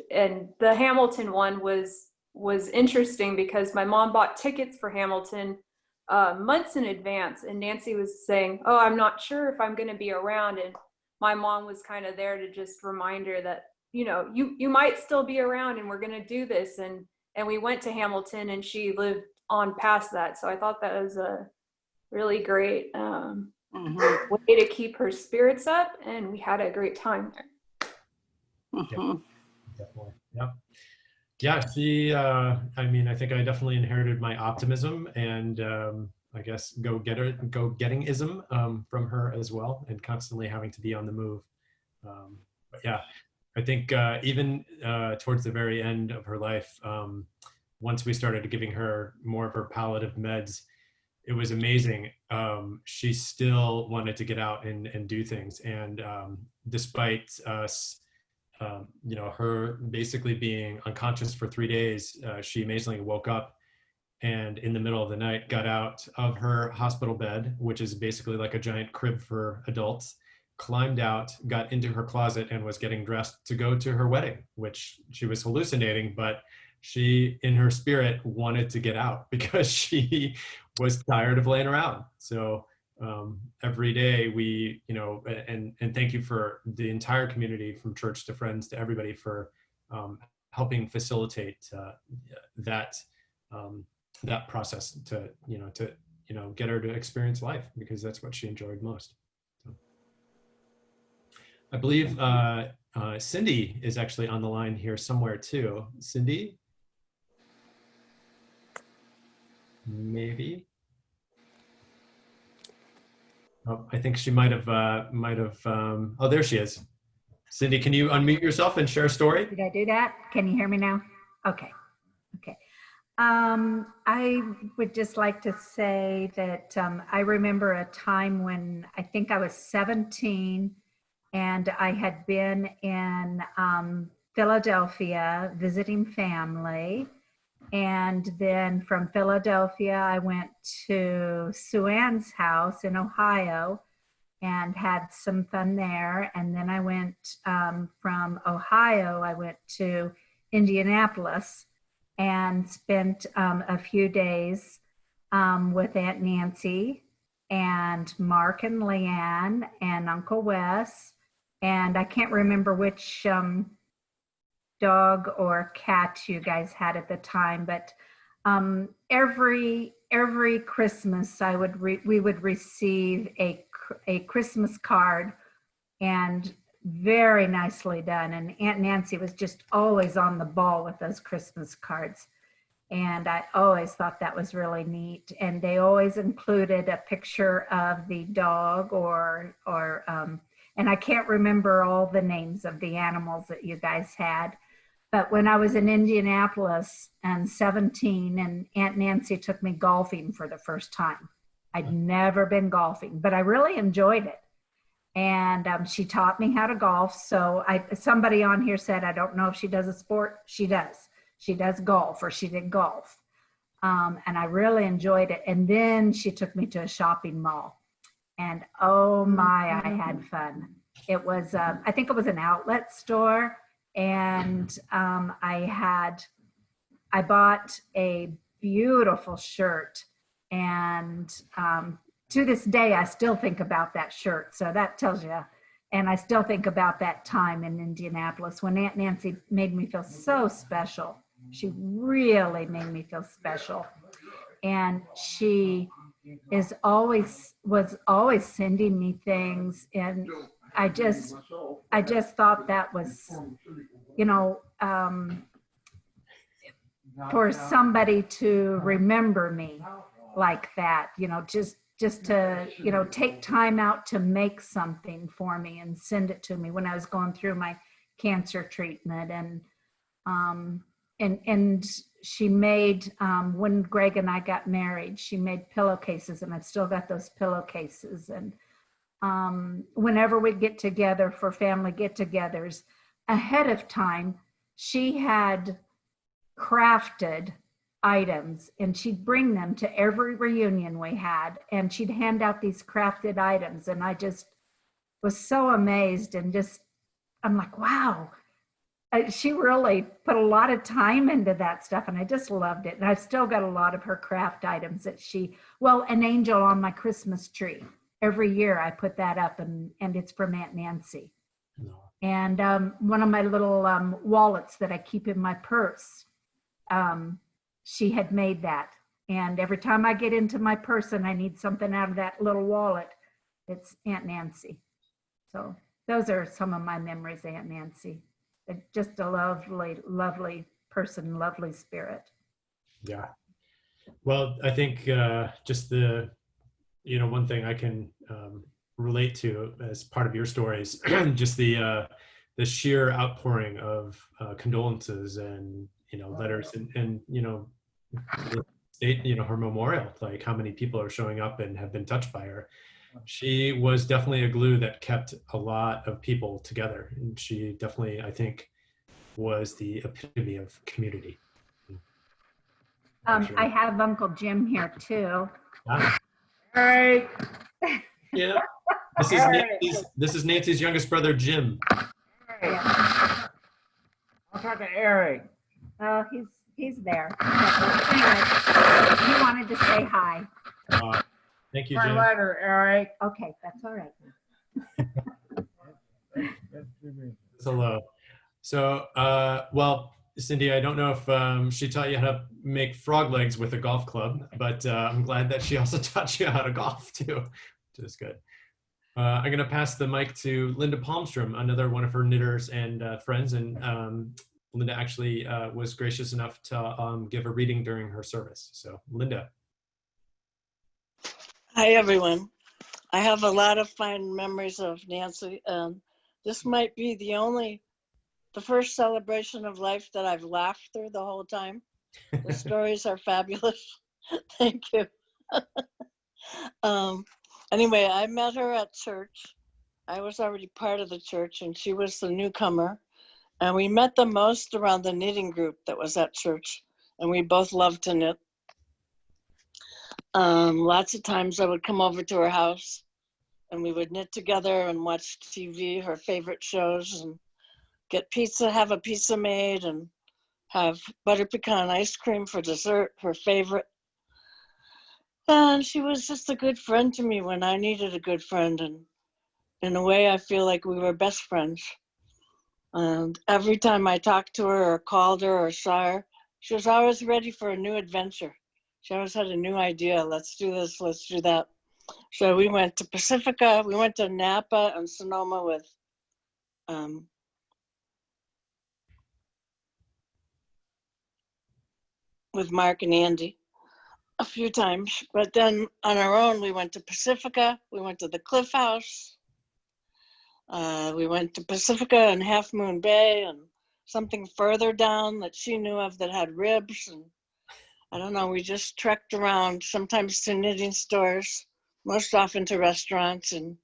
the Hamilton one was interesting because my mom bought tickets for Hamilton months in advance, and Nancy was saying, oh, I'm not sure if I'm going to be around. And my mom was kind of there to just remind her that, you might still be around and we're going to do this. And we went to Hamilton, and she lived on past that. So I thought that was a really great way to keep her spirits up, and we had a great time there.
Yeah, definitely. Yeah. Yeah, she, I mean, I think I definitely inherited my optimism and I guess go-getting-ism from her as well, and constantly having to be on the move. But yeah, I think even towards the very end of her life, once we started giving her more of her palliative meds, it was amazing. She still wanted to get out and do things. And despite us, her basically being unconscious for 3 days, she amazingly woke up and in the middle of the night got out of her hospital bed, which is basically like a giant crib for adults, climbed out, got into her closet, and was getting dressed to go to her wedding, which she was hallucinating, but she, in her spirit, wanted to get out because she was tired of laying around. So every day we, and thank you for the entire community, from church to friends to everybody, for helping facilitate that process to get her to experience life, because that's what she enjoyed most. So, I believe Cindy is actually on the line here somewhere too. Cindy? Maybe. Oh, I think she might have, oh, there she is. Cindy, can you unmute yourself and share a story?
Did I do that? Can you hear me now? Okay. Okay. I would just like to say that I remember a time when I think I was 17 and I had been in Philadelphia visiting family. And then from Philadelphia, I went to Sue Ann's house in Ohio and had some fun there. And then I went from Ohio, I went to Indianapolis and spent a few days with Aunt Nancy and Mark and Leanne and Uncle Wes. And I can't remember which dog or cat you guys had at the time, but every Christmas we would receive a Christmas card, and very nicely done. And Aunt Nancy was just always on the ball with those Christmas cards, and I always thought that was really neat. And they always included a picture of the dog or and I can't remember all the names of the animals that you guys had. But when I was in Indianapolis and 17, and Aunt Nancy took me golfing for the first time. I'd never been golfing, but I really enjoyed it. And she taught me how to golf. So somebody on here said, I don't know if she does a sport. She does. She does golf, or she did golf. And I really enjoyed it. And then she took me to a shopping mall. And oh my, I had fun. It was, I think it was an outlet store. And I bought a beautiful shirt. And to this day, I still think about that shirt. So that tells you. And I still think about that time in Indianapolis when Aunt Nancy made me feel so special. She really made me feel special. And she was always sending me things. And I just thought that was, you know, for somebody to remember me like that, you know, just to, you know, take time out to make something for me and send it to me when I was going through my cancer treatment. And she made, when Greg and I got married, she made pillowcases, and I've still got those pillowcases. And whenever we get together for family get-togethers, ahead of time, she had crafted items, and she'd bring them to every reunion we had, and she'd hand out these crafted items. And I just was so amazed, and just, I'm like, wow, she really put a lot of time into that stuff, and I just loved it. And I've still got a lot of her craft items that an angel on my Christmas tree. Every year I put that up, and it's from Aunt Nancy. No. And one of my little wallets that I keep in my purse, she had made that. And every time I get into my purse and I need something out of that little wallet, it's Aunt Nancy. So those are some of my memories of Aunt Nancy. Just a lovely, lovely person, lovely spirit.
Yeah. Well, I think just the, you know, one thing I can relate to as part of your stories, just the sheer outpouring of condolences and, you know, letters and you know, her memorial, like how many people are showing up and have been touched by her. She was definitely a glue that kept a lot of people together. And she definitely, I think, was the epitome of community.
I have Uncle Jim here too.
Ah.
All right.
Yeah. This is Nancy's youngest brother, Jim.
I'll talk to Eric.
Oh, he's there. Anyway, he wanted to say hi.
Thank you,
My
Jim.
letter, Eric.
Okay, that's all right.
Hello. So, well, Cindy, I don't know if she taught you how to make frog legs with a golf club, but I'm glad that she also taught you how to golf too, which is good. I'm going to pass the mic to Linda Palmstrom, another one of her knitters and friends. And Linda actually was gracious enough to give a reading during her service. So, Linda.
Hi, everyone. I have a lot of fond memories of Nancy. This might be the first celebration of life that I've laughed through the whole time. The stories are fabulous. Thank you. Anyway, I met her at church. I was already part of the church and she was the newcomer. And we met the most around the knitting group that was at church. And we both loved to knit. Lots of times I would come over to her house and we would knit together and watch TV, her favorite shows, and get pizza, have a pizza made, and have butter pecan ice cream for dessert, her favorite. And she was just a good friend to me when I needed a good friend. And in a way, I feel like we were best friends. And every time I talked to her or called her or saw her, she was always ready for a new adventure. She always had a new idea. Let's do this, let's do that. So we went to Pacifica, we went to Napa and Sonoma with Mark and Andy a few times. But then on our own, we went to Pacifica, we went to the Cliff House, we went to Pacifica and Half Moon Bay and something further down that she knew of that had ribs. And I don't know, we just trekked around, sometimes to knitting stores, most often to restaurants and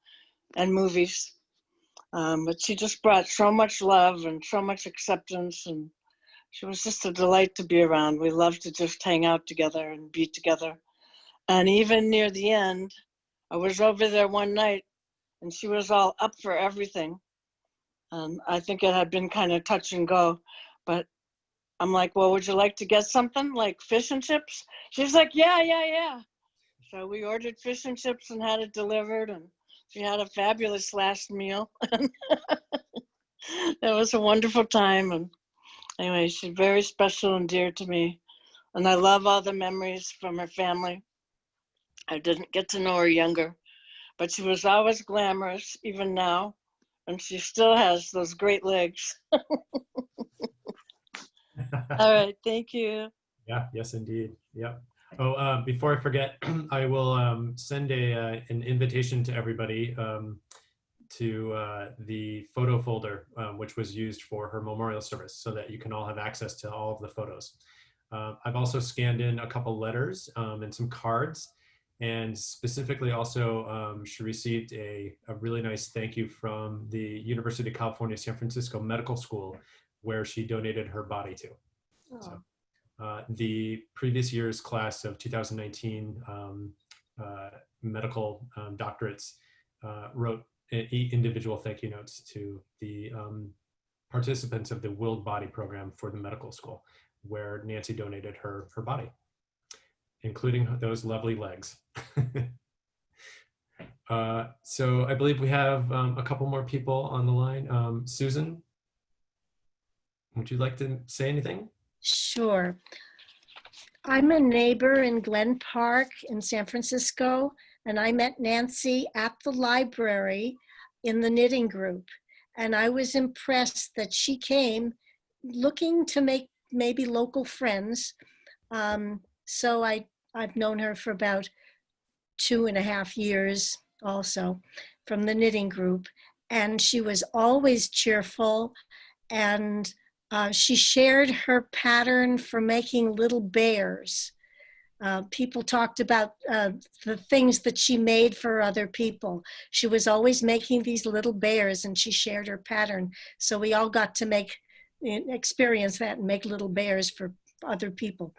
movies. But she just brought so much love and so much acceptance, and she was just a delight to be around. We loved to just hang out together and be together. And even near the end, I was over there one night and she was all up for everything. And I think it had been kind of touch and go, but I'm like, well, would you like to get something like fish and chips? She's like, yeah. So we ordered fish and chips and had it delivered, and she had a fabulous last meal. That was a wonderful time. And anyway, she's very special and dear to me. And I love all the memories from her family. I didn't get to know her younger, but she was always glamorous, even now. And she still has those great legs. All right, thank you.
Yeah, yes, indeed. Yeah. Oh, before I forget, I will send an invitation to everybody to the photo folder, which was used for her memorial service, so that you can all have access to all of the photos. I've also scanned in a couple letters and some cards, and specifically also she received a really nice thank you from the University of California, San Francisco Medical School, where she donated her body to. So, the previous year's class of 2019 medical doctorates wrote individual thank you notes to the participants of the Willed Body program for the medical school, where Nancy donated her body, including those lovely legs. So I believe we have a couple more people on the line. Susan, would you like to say anything?
Sure. I'm a neighbor in Glen Park in San Francisco, and I met Nancy at the library in the knitting group. And I was impressed that she came looking to make maybe local friends. So I've known her for about 2.5 years also from the knitting group. And she was always cheerful, and she shared her pattern for making little bears. People talked about the things that she made for other people. She was always making these little bears, and she shared her pattern. So we all got to experience that and make little bears for other people.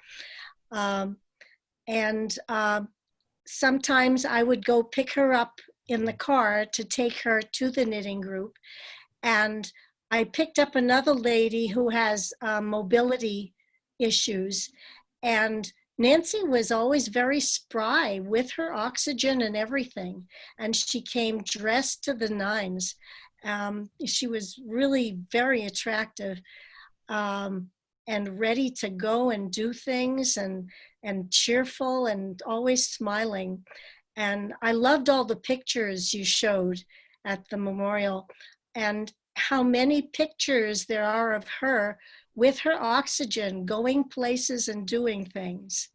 Sometimes I would go pick her up in the car to take her to the knitting group. And I picked up another lady who has mobility issues, and Nancy was always very spry with her oxygen and everything, and she came dressed to the nines. She was really very attractive and ready to go and do things, and cheerful and always smiling. And I loved all the pictures you showed at the memorial, and how many pictures there are of her with her oxygen going places and doing things.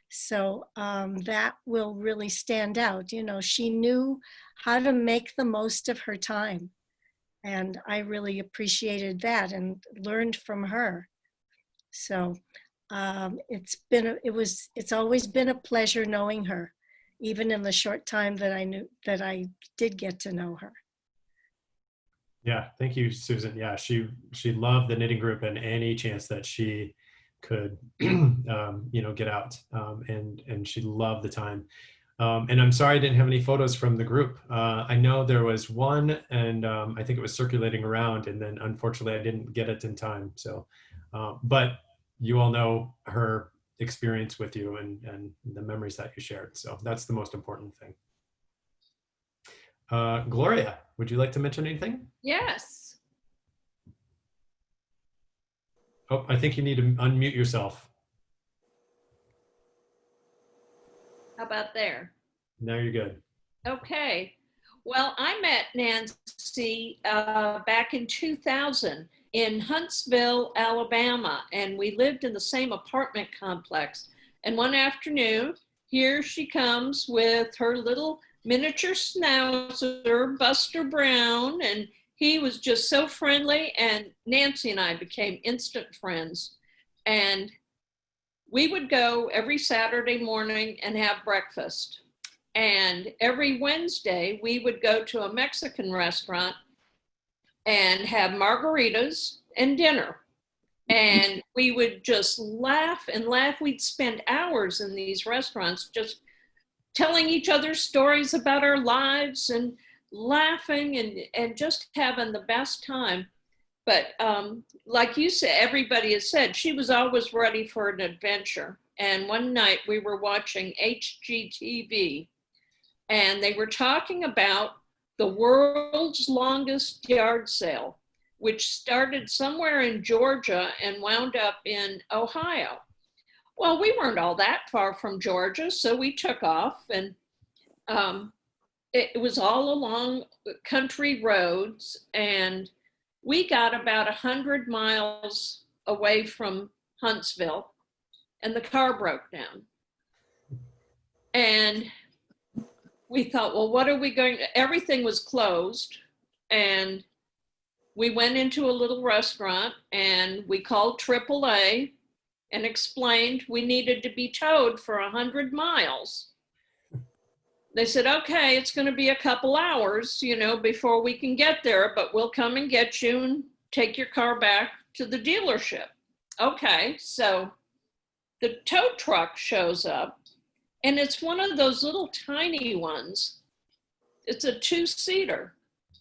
So that will really stand out. You know, she knew how to make the most of her time. And I really appreciated that and learned from her. So it's always been a pleasure knowing her, even in the short time that I did get to know her.
Yeah, thank you, Susan. Yeah, she loved the knitting group, and any chance that she could, get out, and she loved the time. And I'm sorry I didn't have any photos from the group. I know there was one, and I think it was circulating around, and then unfortunately I didn't get it in time. So, but you all know her experience with you and the memories that you shared. So that's the most important thing. Gloria, would you like to mention anything?
Yes.
Oh, I think you need to unmute yourself.
How about there?
Now you're good.
Okay. Well, I met Nancy back in 2000 in Huntsville, Alabama, and we lived in the same apartment complex. And one afternoon, here she comes with her little miniature schnauzer, Buster Brown, and he was just so friendly, and Nancy and I became instant friends. And we would go every Saturday morning and have breakfast. And every Wednesday, we would go to a Mexican restaurant and have margaritas and dinner. And we would just laugh and laugh. We'd spend hours in these restaurants just telling each other stories about our lives and laughing and just having the best time. But like you said, everybody has said, she was always ready for an adventure. And one night we were watching HGTV, and they were talking about the world's longest yard sale, which started somewhere in Georgia and wound up in Ohio. Well, we weren't all that far from Georgia, so we took off, and it was all along country roads, and we got about 100 miles away from Huntsville, and the car broke down. And we thought, well, what are we going to, everything was closed. And we went into a little restaurant and we called AAA and explained we needed to be towed for 100 miles. They said, okay, it's going to be a couple hours, you know, before we can get there, but we'll come and get you and take your car back to the dealership. Okay, so the tow truck shows up, and it's one of those little tiny ones. It's a 2-seater.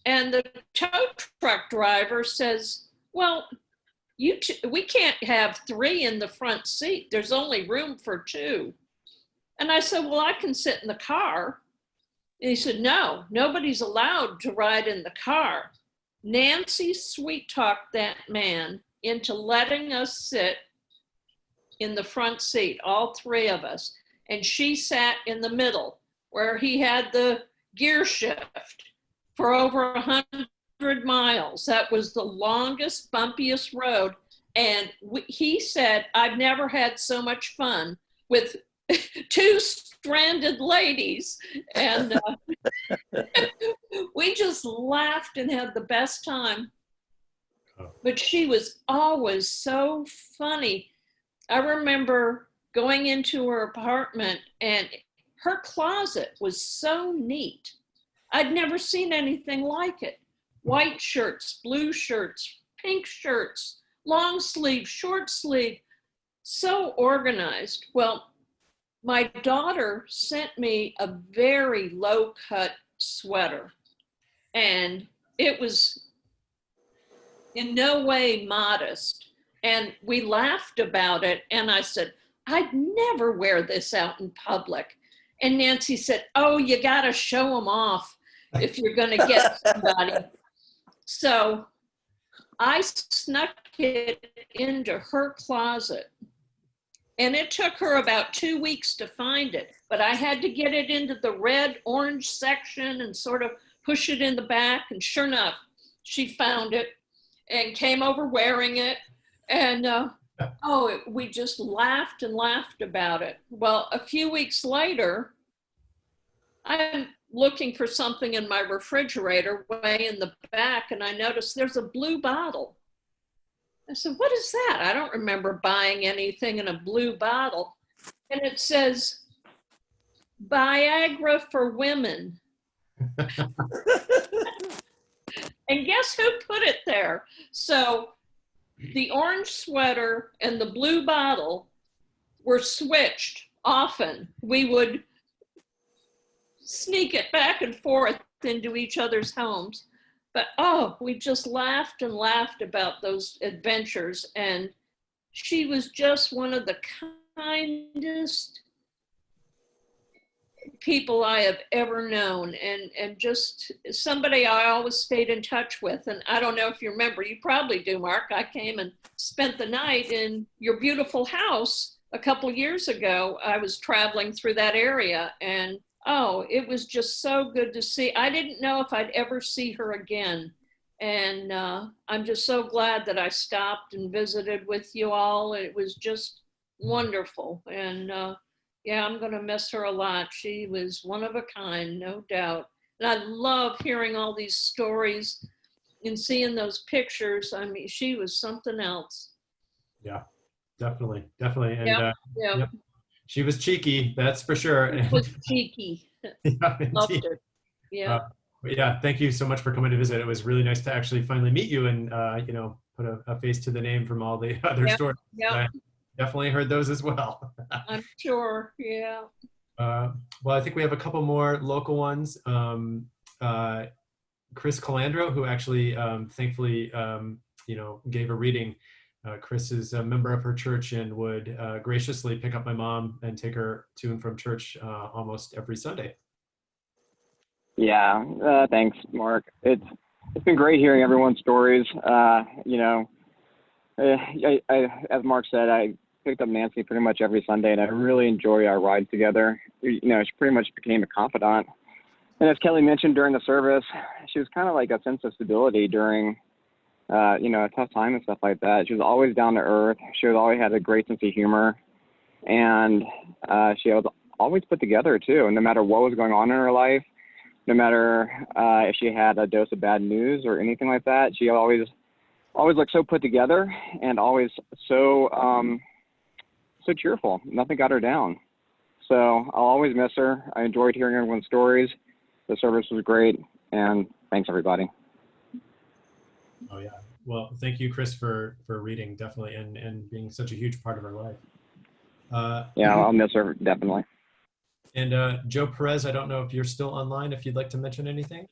And the tow truck driver says, well, we can't have 3 in the front seat. There's only room for 2. And I said, well, I can sit in the car. And he said, no, nobody's allowed to ride in the car. Nancy sweet-talked that man into letting us sit in the front seat, all 3 of us. And she sat in the middle where he had the gear shift for over 100 miles. That was the longest, bumpiest road. And he said, I've never had so much fun with 2 stranded ladies. And we just laughed and had the best time. But she was always so funny. I remember going into her apartment, and her closet was so neat. I'd never seen anything like it. White shirts, blue shirts, pink shirts, long sleeve, short sleeve, so organized. Well, my daughter sent me a very low cut sweater, and it was in no way modest. And we laughed about it, and I said, I'd never wear this out in public. And Nancy said, oh, you gotta show them off if you're gonna get somebody. So I snuck it into her closet, and it took her about 2 weeks to find it, but I had to get it into the red orange section and sort of push it in the back. And sure enough, she found it and came over wearing it. And we just laughed and laughed about it. Well, a few weeks later, I'm looking for something in my refrigerator way in the back, and I noticed there's a blue bottle. I said, what is that? I don't remember buying anything in a blue bottle. And it says, Viagra for women. And guess who put it there? So the orange sweater and the blue bottle were switched often. We would sneak it back and forth into each other's homes. But we just laughed and laughed about those adventures. And she was just one of the kindest people I have ever known, and just somebody I always stayed in touch with. And I don't know if you remember, you probably do, Mark. I came and spent the night in your beautiful house a couple years ago. I was traveling through that area, and it was just so good to see. I didn't know if I'd ever see her again. And I'm just so glad that I stopped and visited with you all. It was just wonderful. And I'm going to miss her a lot. She was one of a kind, no doubt. And I love hearing all these stories and seeing those pictures. I mean, she was something else.
Yeah. Definitely. And
Yep, yep.
yep, she was cheeky, that's for sure.
It was cheeky.
Yeah,
Loved
indeed.
her. Yeah.
But yeah, thank you so much for coming to visit. It was really nice to actually finally meet you and put a face to the name from all the other
Yep,
stories.
yep.
I definitely heard those as well.
I'm sure. Yeah.
Well, I think we have a couple more local ones. Chris Calandro, who actually thankfully gave a reading. Chris is a member of her church and would graciously pick up my mom and take her to and from church almost every Sunday.
Yeah, thanks, Mark. It's been great hearing everyone's stories. As Mark said, I picked up Nancy pretty much every Sunday, and I really enjoy our rides together. She pretty much became a confidant. And as Kelly mentioned during the service, she was kind of like a sense of stability during, a tough time and stuff like that. She was always down to earth. She always had a great sense of humor, and she was always put together too. And no matter what was going on in her life, no matter if she had a dose of bad news or anything like that, she always looked so put together and always so cheerful. Nothing got her down. So I'll always miss her. I enjoyed hearing everyone's stories. The service was great, and thanks everybody.
Oh yeah. Well, thank you, Chris, for reading, definitely, and being such a huge part of our life.
Yeah, I'll miss her, definitely.
And Joe Perez, I don't know if you're still online, if you'd like to mention anything.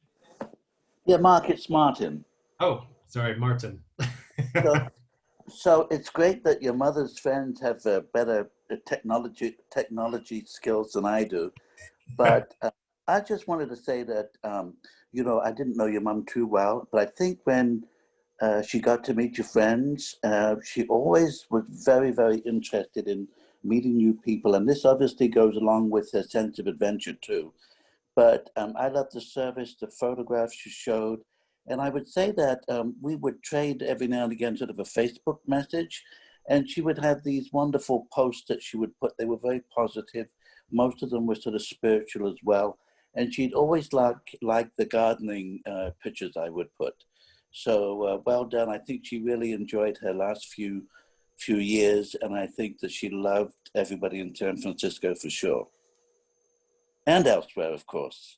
Yeah, Mark, it's Martin.
Oh, sorry, Martin.
So it's great that your mother's friends have better technology skills than I do. But I just wanted to say that, I didn't know your mom too well, but I think when she got to meet your friends, she always was very, very interested in meeting new people. And this obviously goes along with her sense of adventure too. But I loved the service, the photographs you showed. And I would say that we would trade every now and again sort of a Facebook message. And she would have these wonderful posts that she would put. They were very positive. Most of them were sort of spiritual as well. And she'd always like the gardening pictures I would put. So well done. I think she really enjoyed her last few years. And I think that she loved everybody in San Francisco for sure. And elsewhere, of course.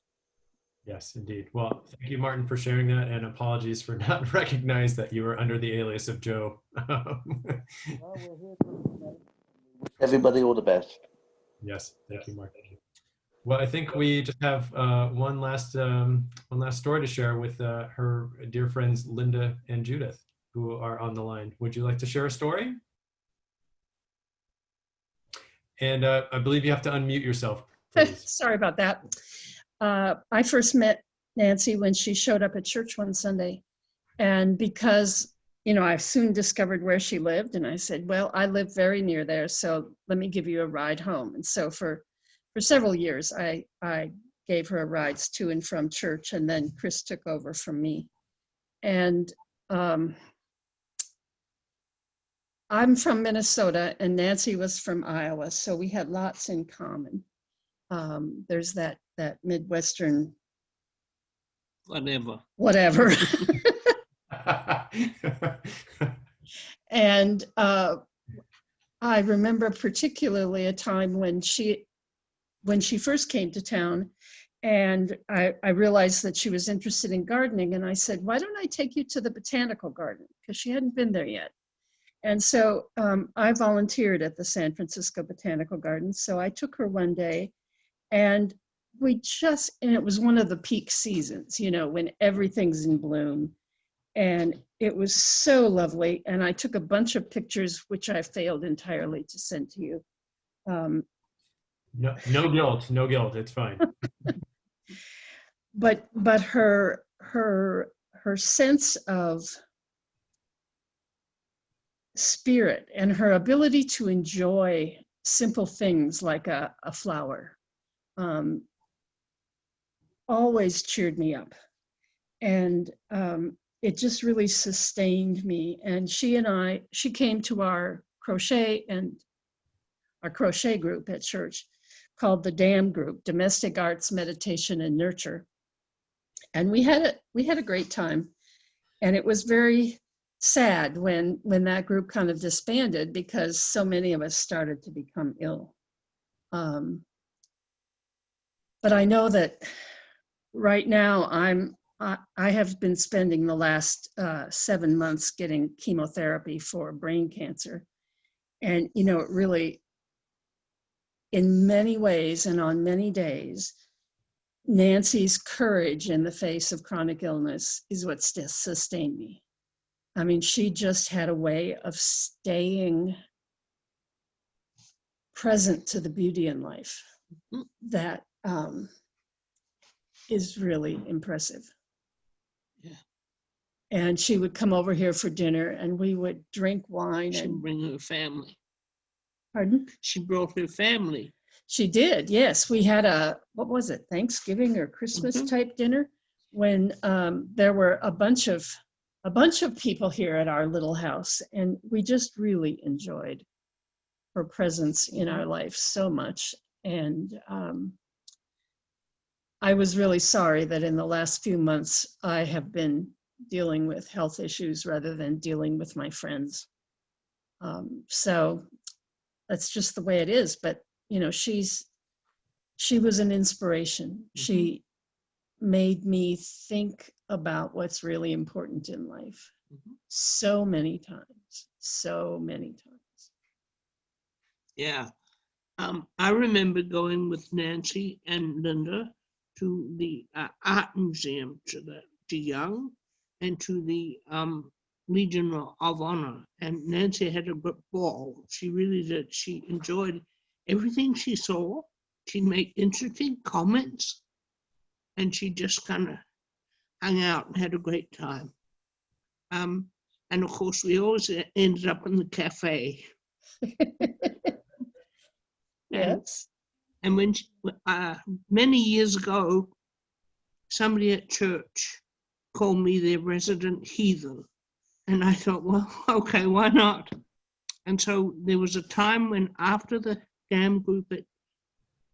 Yes, indeed. Well, thank you, Martin, for sharing that, and apologies for not recognizing that you were under the alias of Joe.
Everybody all the best.
Yes, thank you, Mark. Well, I think we just have one last story to share with her dear friends Linda and Judith, who are on the line. Would you like to share a story? And I believe you have to unmute yourself.
Sorry about that. I first met Nancy when she showed up at church one Sunday. And because, I soon discovered where she lived, and I said, well, I live very near there, so let me give you a ride home. And so for several years, I gave her rides to and from church, and then Chris took over from me. And I'm from Minnesota, and Nancy was from Iowa, so we had lots in common. There's that Midwestern whatever. And I remember particularly a time when she first came to town, and I realized that she was interested in gardening, and I said, why don't I take you to the botanical garden? Because she hadn't been there yet. And so I volunteered at the San Francisco Botanical Garden. So I took her one day, and it was one of the peak seasons, when everything's in bloom. And it was so lovely. And I took a bunch of pictures, which I failed entirely to send to you.
No guilt. It's fine.
But her sense of spirit and her ability to enjoy simple things like a flower always cheered me up. And it just really sustained me. And she came to our crochet group at church called the DAM group, Domestic Arts, Meditation and Nurture. And we had a great time. And it was very sad when that group kind of disbanded because so many of us started to become ill. But I know that right now I have been spending the last 7 months getting chemotherapy for brain cancer. And, you know, it really, in many ways and on many days, Nancy's courage in the face of chronic illness is what sustained me. I mean, she just had a way of staying present to the beauty in life that is really impressive.
Yeah.
And she would come over here for dinner and we would drink wine.
She'd
and
bring her family.
Pardon?
She brought her family.
She did, yes. We had what was it, Thanksgiving or Christmas type dinner when there were a bunch of people here at our little house, and we just really enjoyed her presence in our life so much. And I was really sorry that in the last few months I have been dealing with health issues rather than dealing with my friends. So that's just the way it is. But you know, she was an inspiration. She made me think about what's really important in life so many times.
Yeah. I remember going with Nancy and Linda to the art museum, to Young, and to the Legion of Honor. And Nancy had a good ball. She really did. She enjoyed everything she saw. She'd make interesting comments, and she just kind of hung out and had a great time. And of course, we always ended up in the cafe.
Yes.
And when many years ago, somebody at church called me their resident heathen. And I thought, well, okay, why not? And so there was a time when after the GAM group at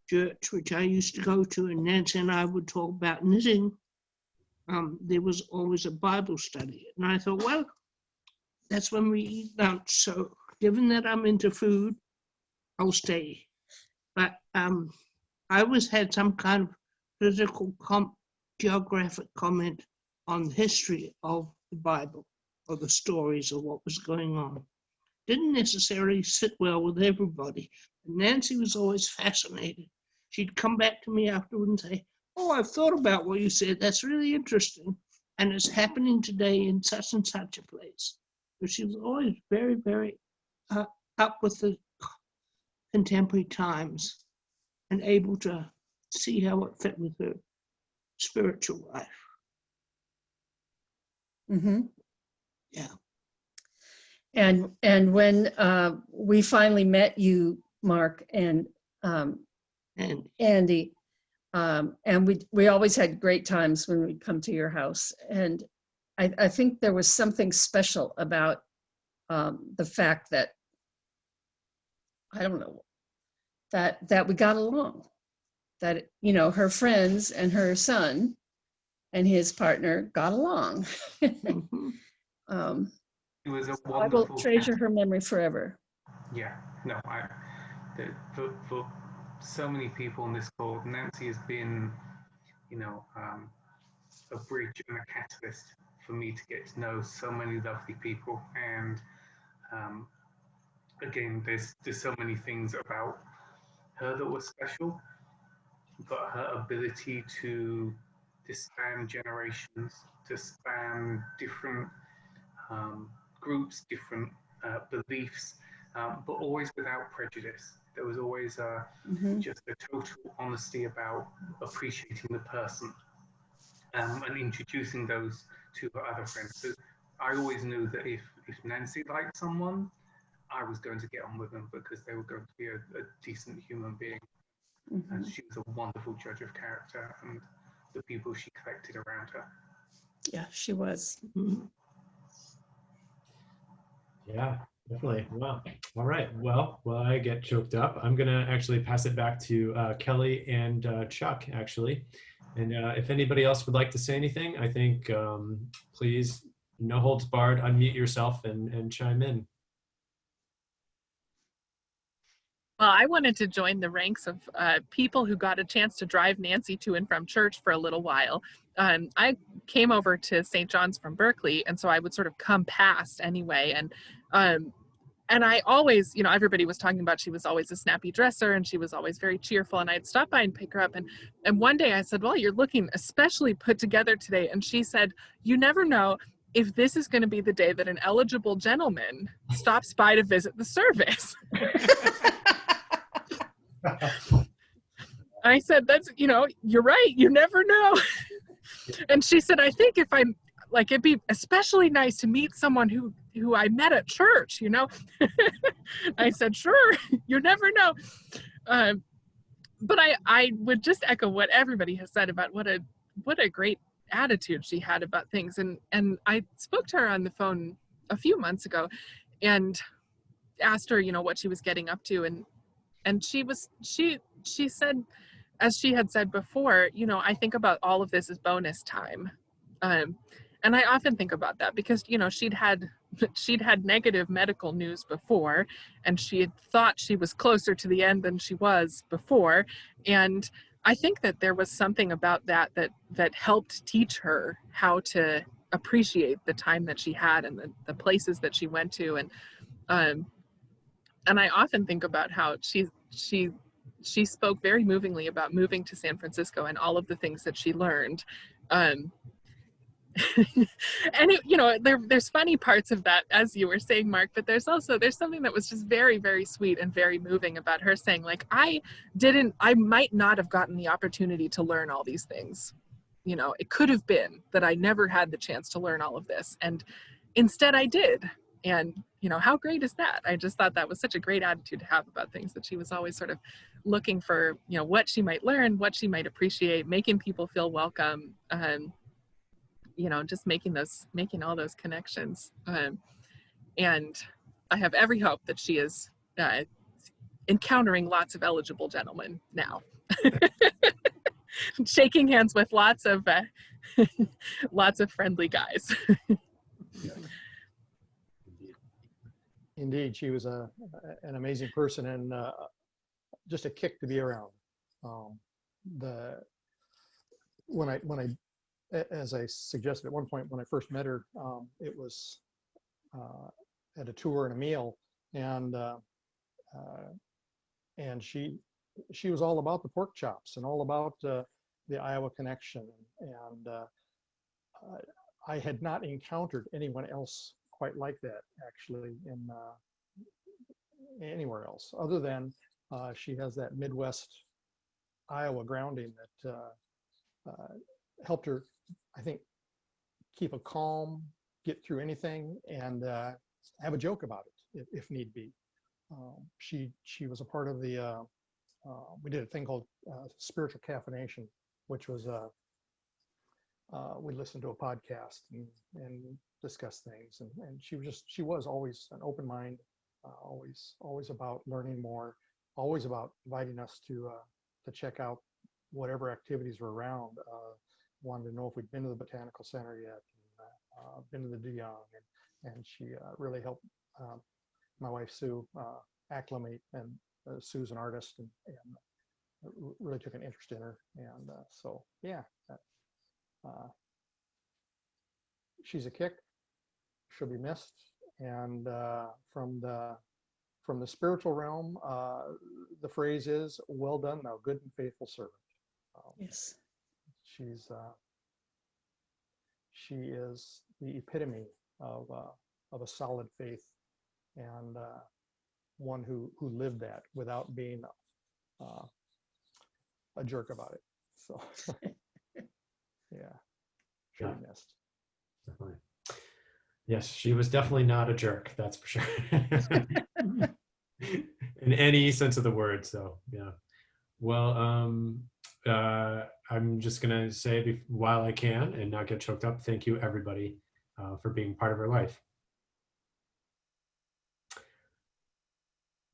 church, which I used to go to, and Nancy and I would talk about knitting, there was always a Bible study. And I thought, well, that's when we eat lunch. So given that I'm into food, I'll stay. But I always had some kind of political, geographic comment on the history of the Bible, or the stories of what was going on. Didn't necessarily sit well with everybody. And Nancy was always fascinated. She'd come back to me afterward and say, oh, I've thought about what you said. That's really interesting. And it's happening today in such and such a place. But she was always very, very up with the contemporary times and able to see how it fit with her spiritual life. Yeah.
And when we finally met you, Mark, and Andy, and we always had great times when we'd come to your house. And I think there was something special about the fact that, I don't know, that we got along, that, you know, her friends and her son and his partner got along.
It was a
I will
wonderful
treasure her memory forever.
Yeah, no, for so many people in this call, Nancy has been, you know, a bridge and a catalyst for me to get to know so many lovely people. And again, there's so many things about her that were special, but her ability to span generations, to span different groups, different beliefs, but always without prejudice. There was always just a total honesty about appreciating the person and introducing those to her other friends. So I always knew that if Nancy liked someone, I was going to get on with them because they were going to be a decent human being. And she was a wonderful judge of character and the people she collected around her.
Yeah, she was.
Yeah, definitely. Wow. All right. Well, while I get choked up, I'm going to actually pass it back to Kelly and Chuck, actually. And if anybody else would like to say anything, I think please no holds barred, unmute yourself and chime in.
Well, I wanted to join the ranks of people who got a chance to drive Nancy to and from church for a little while. I came over to St. John's from Berkeley, and so I would sort of come past anyway. And I always, you know, everybody was talking about she was always a snappy dresser and she was always very cheerful. And I'd stop by and pick her up. And one day I said, well, you're looking especially put together today. And she said, you never know if this is going to be the day that an eligible gentleman stops by to visit the service. I said, that's, you know, you're right. You never know. And she said, I think if I'm like, it'd be especially nice to meet someone who I met at church, you know? I said, sure, you never know. But I would just echo what everybody has said about what a great attitude she had about things. And I spoke to her on the phone a few months ago and asked her, you know, what she was getting up to. And she said, as she had said before, you know, I think about all of this as bonus time. And I often think about that because, you know, she'd had negative medical news before, and she had thought she was closer to the end than she was before. And I think that there was something about that helped teach her how to appreciate the time that she had and the places that she went to. And I often think about how she spoke very movingly about moving to San Francisco and all of the things that she learned. And it, you know, there's funny parts of that, as you were saying, Mark, but there's something that was just very, very sweet and very moving about her saying, like, I might not have gotten the opportunity to learn all these things. You know, it could have been that I never had the chance to learn all of this, and instead I did. And, you know, how great is that? I just thought that was such a great attitude to have about things, that she was always sort of looking for, you know, what she might learn, what she might appreciate, making people feel welcome, you know, just making all those connections. And I have every hope that she is encountering lots of eligible gentlemen now. Shaking hands with lots of friendly guys.
Indeed, she was an amazing person and just a kick to be around. As I suggested at one point when I first met her, it was at a tour and a meal, and she was all about the pork chops and all about the Iowa connection, and I had not encountered anyone else quite like that actually in anywhere else, other than she has that Midwest Iowa grounding that helped her, I think, keep a calm, get through anything, and have a joke about it if need be. She was a part of the, we did a thing called spiritual caffeination, which was, we listened to a podcast and discuss things, and she was always an open mind, always about learning more, always about inviting us to check out whatever activities were around. Wanted to know if we'd been to the Botanical Center yet, and, been to the De Young, and she really helped my wife Sue acclimate, and Sue's an artist and really took an interest in her, and so yeah, she's a kick. She'll be missed, and from the spiritual realm, the phrase is, "Well done, thou good and faithful servant."
Yes.
She is the epitome of a solid faith, and one who lived that without being a jerk about it. So yeah, she'll be missed.
Definitely. Yes, she was definitely not a jerk, that's for sure. In any sense of the word. So yeah. Well, I'm just gonna say, while I can and not get choked up, thank you everybody for being part of her life.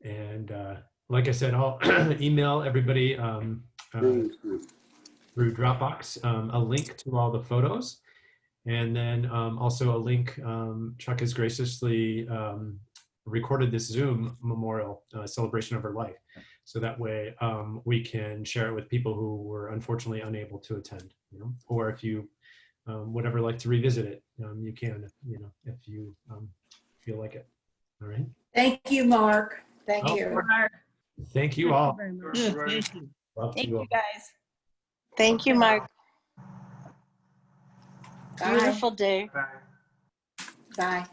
And like I said, I'll email everybody through Dropbox a link to all the photos. And then also a link, Chuck has graciously recorded this Zoom memorial celebration of her life. So that way we can share it with people who were unfortunately unable to attend, you know, or if you would ever like to revisit it, you can, you know, if you feel like it. All right.
Thank you, Mark. Thank
Oh,
you.
Thank you all.
Yeah, thank you.
Love
Thank
you all.
you, guys.
Thank you, Mark.
Bye.
Beautiful day.
Bye.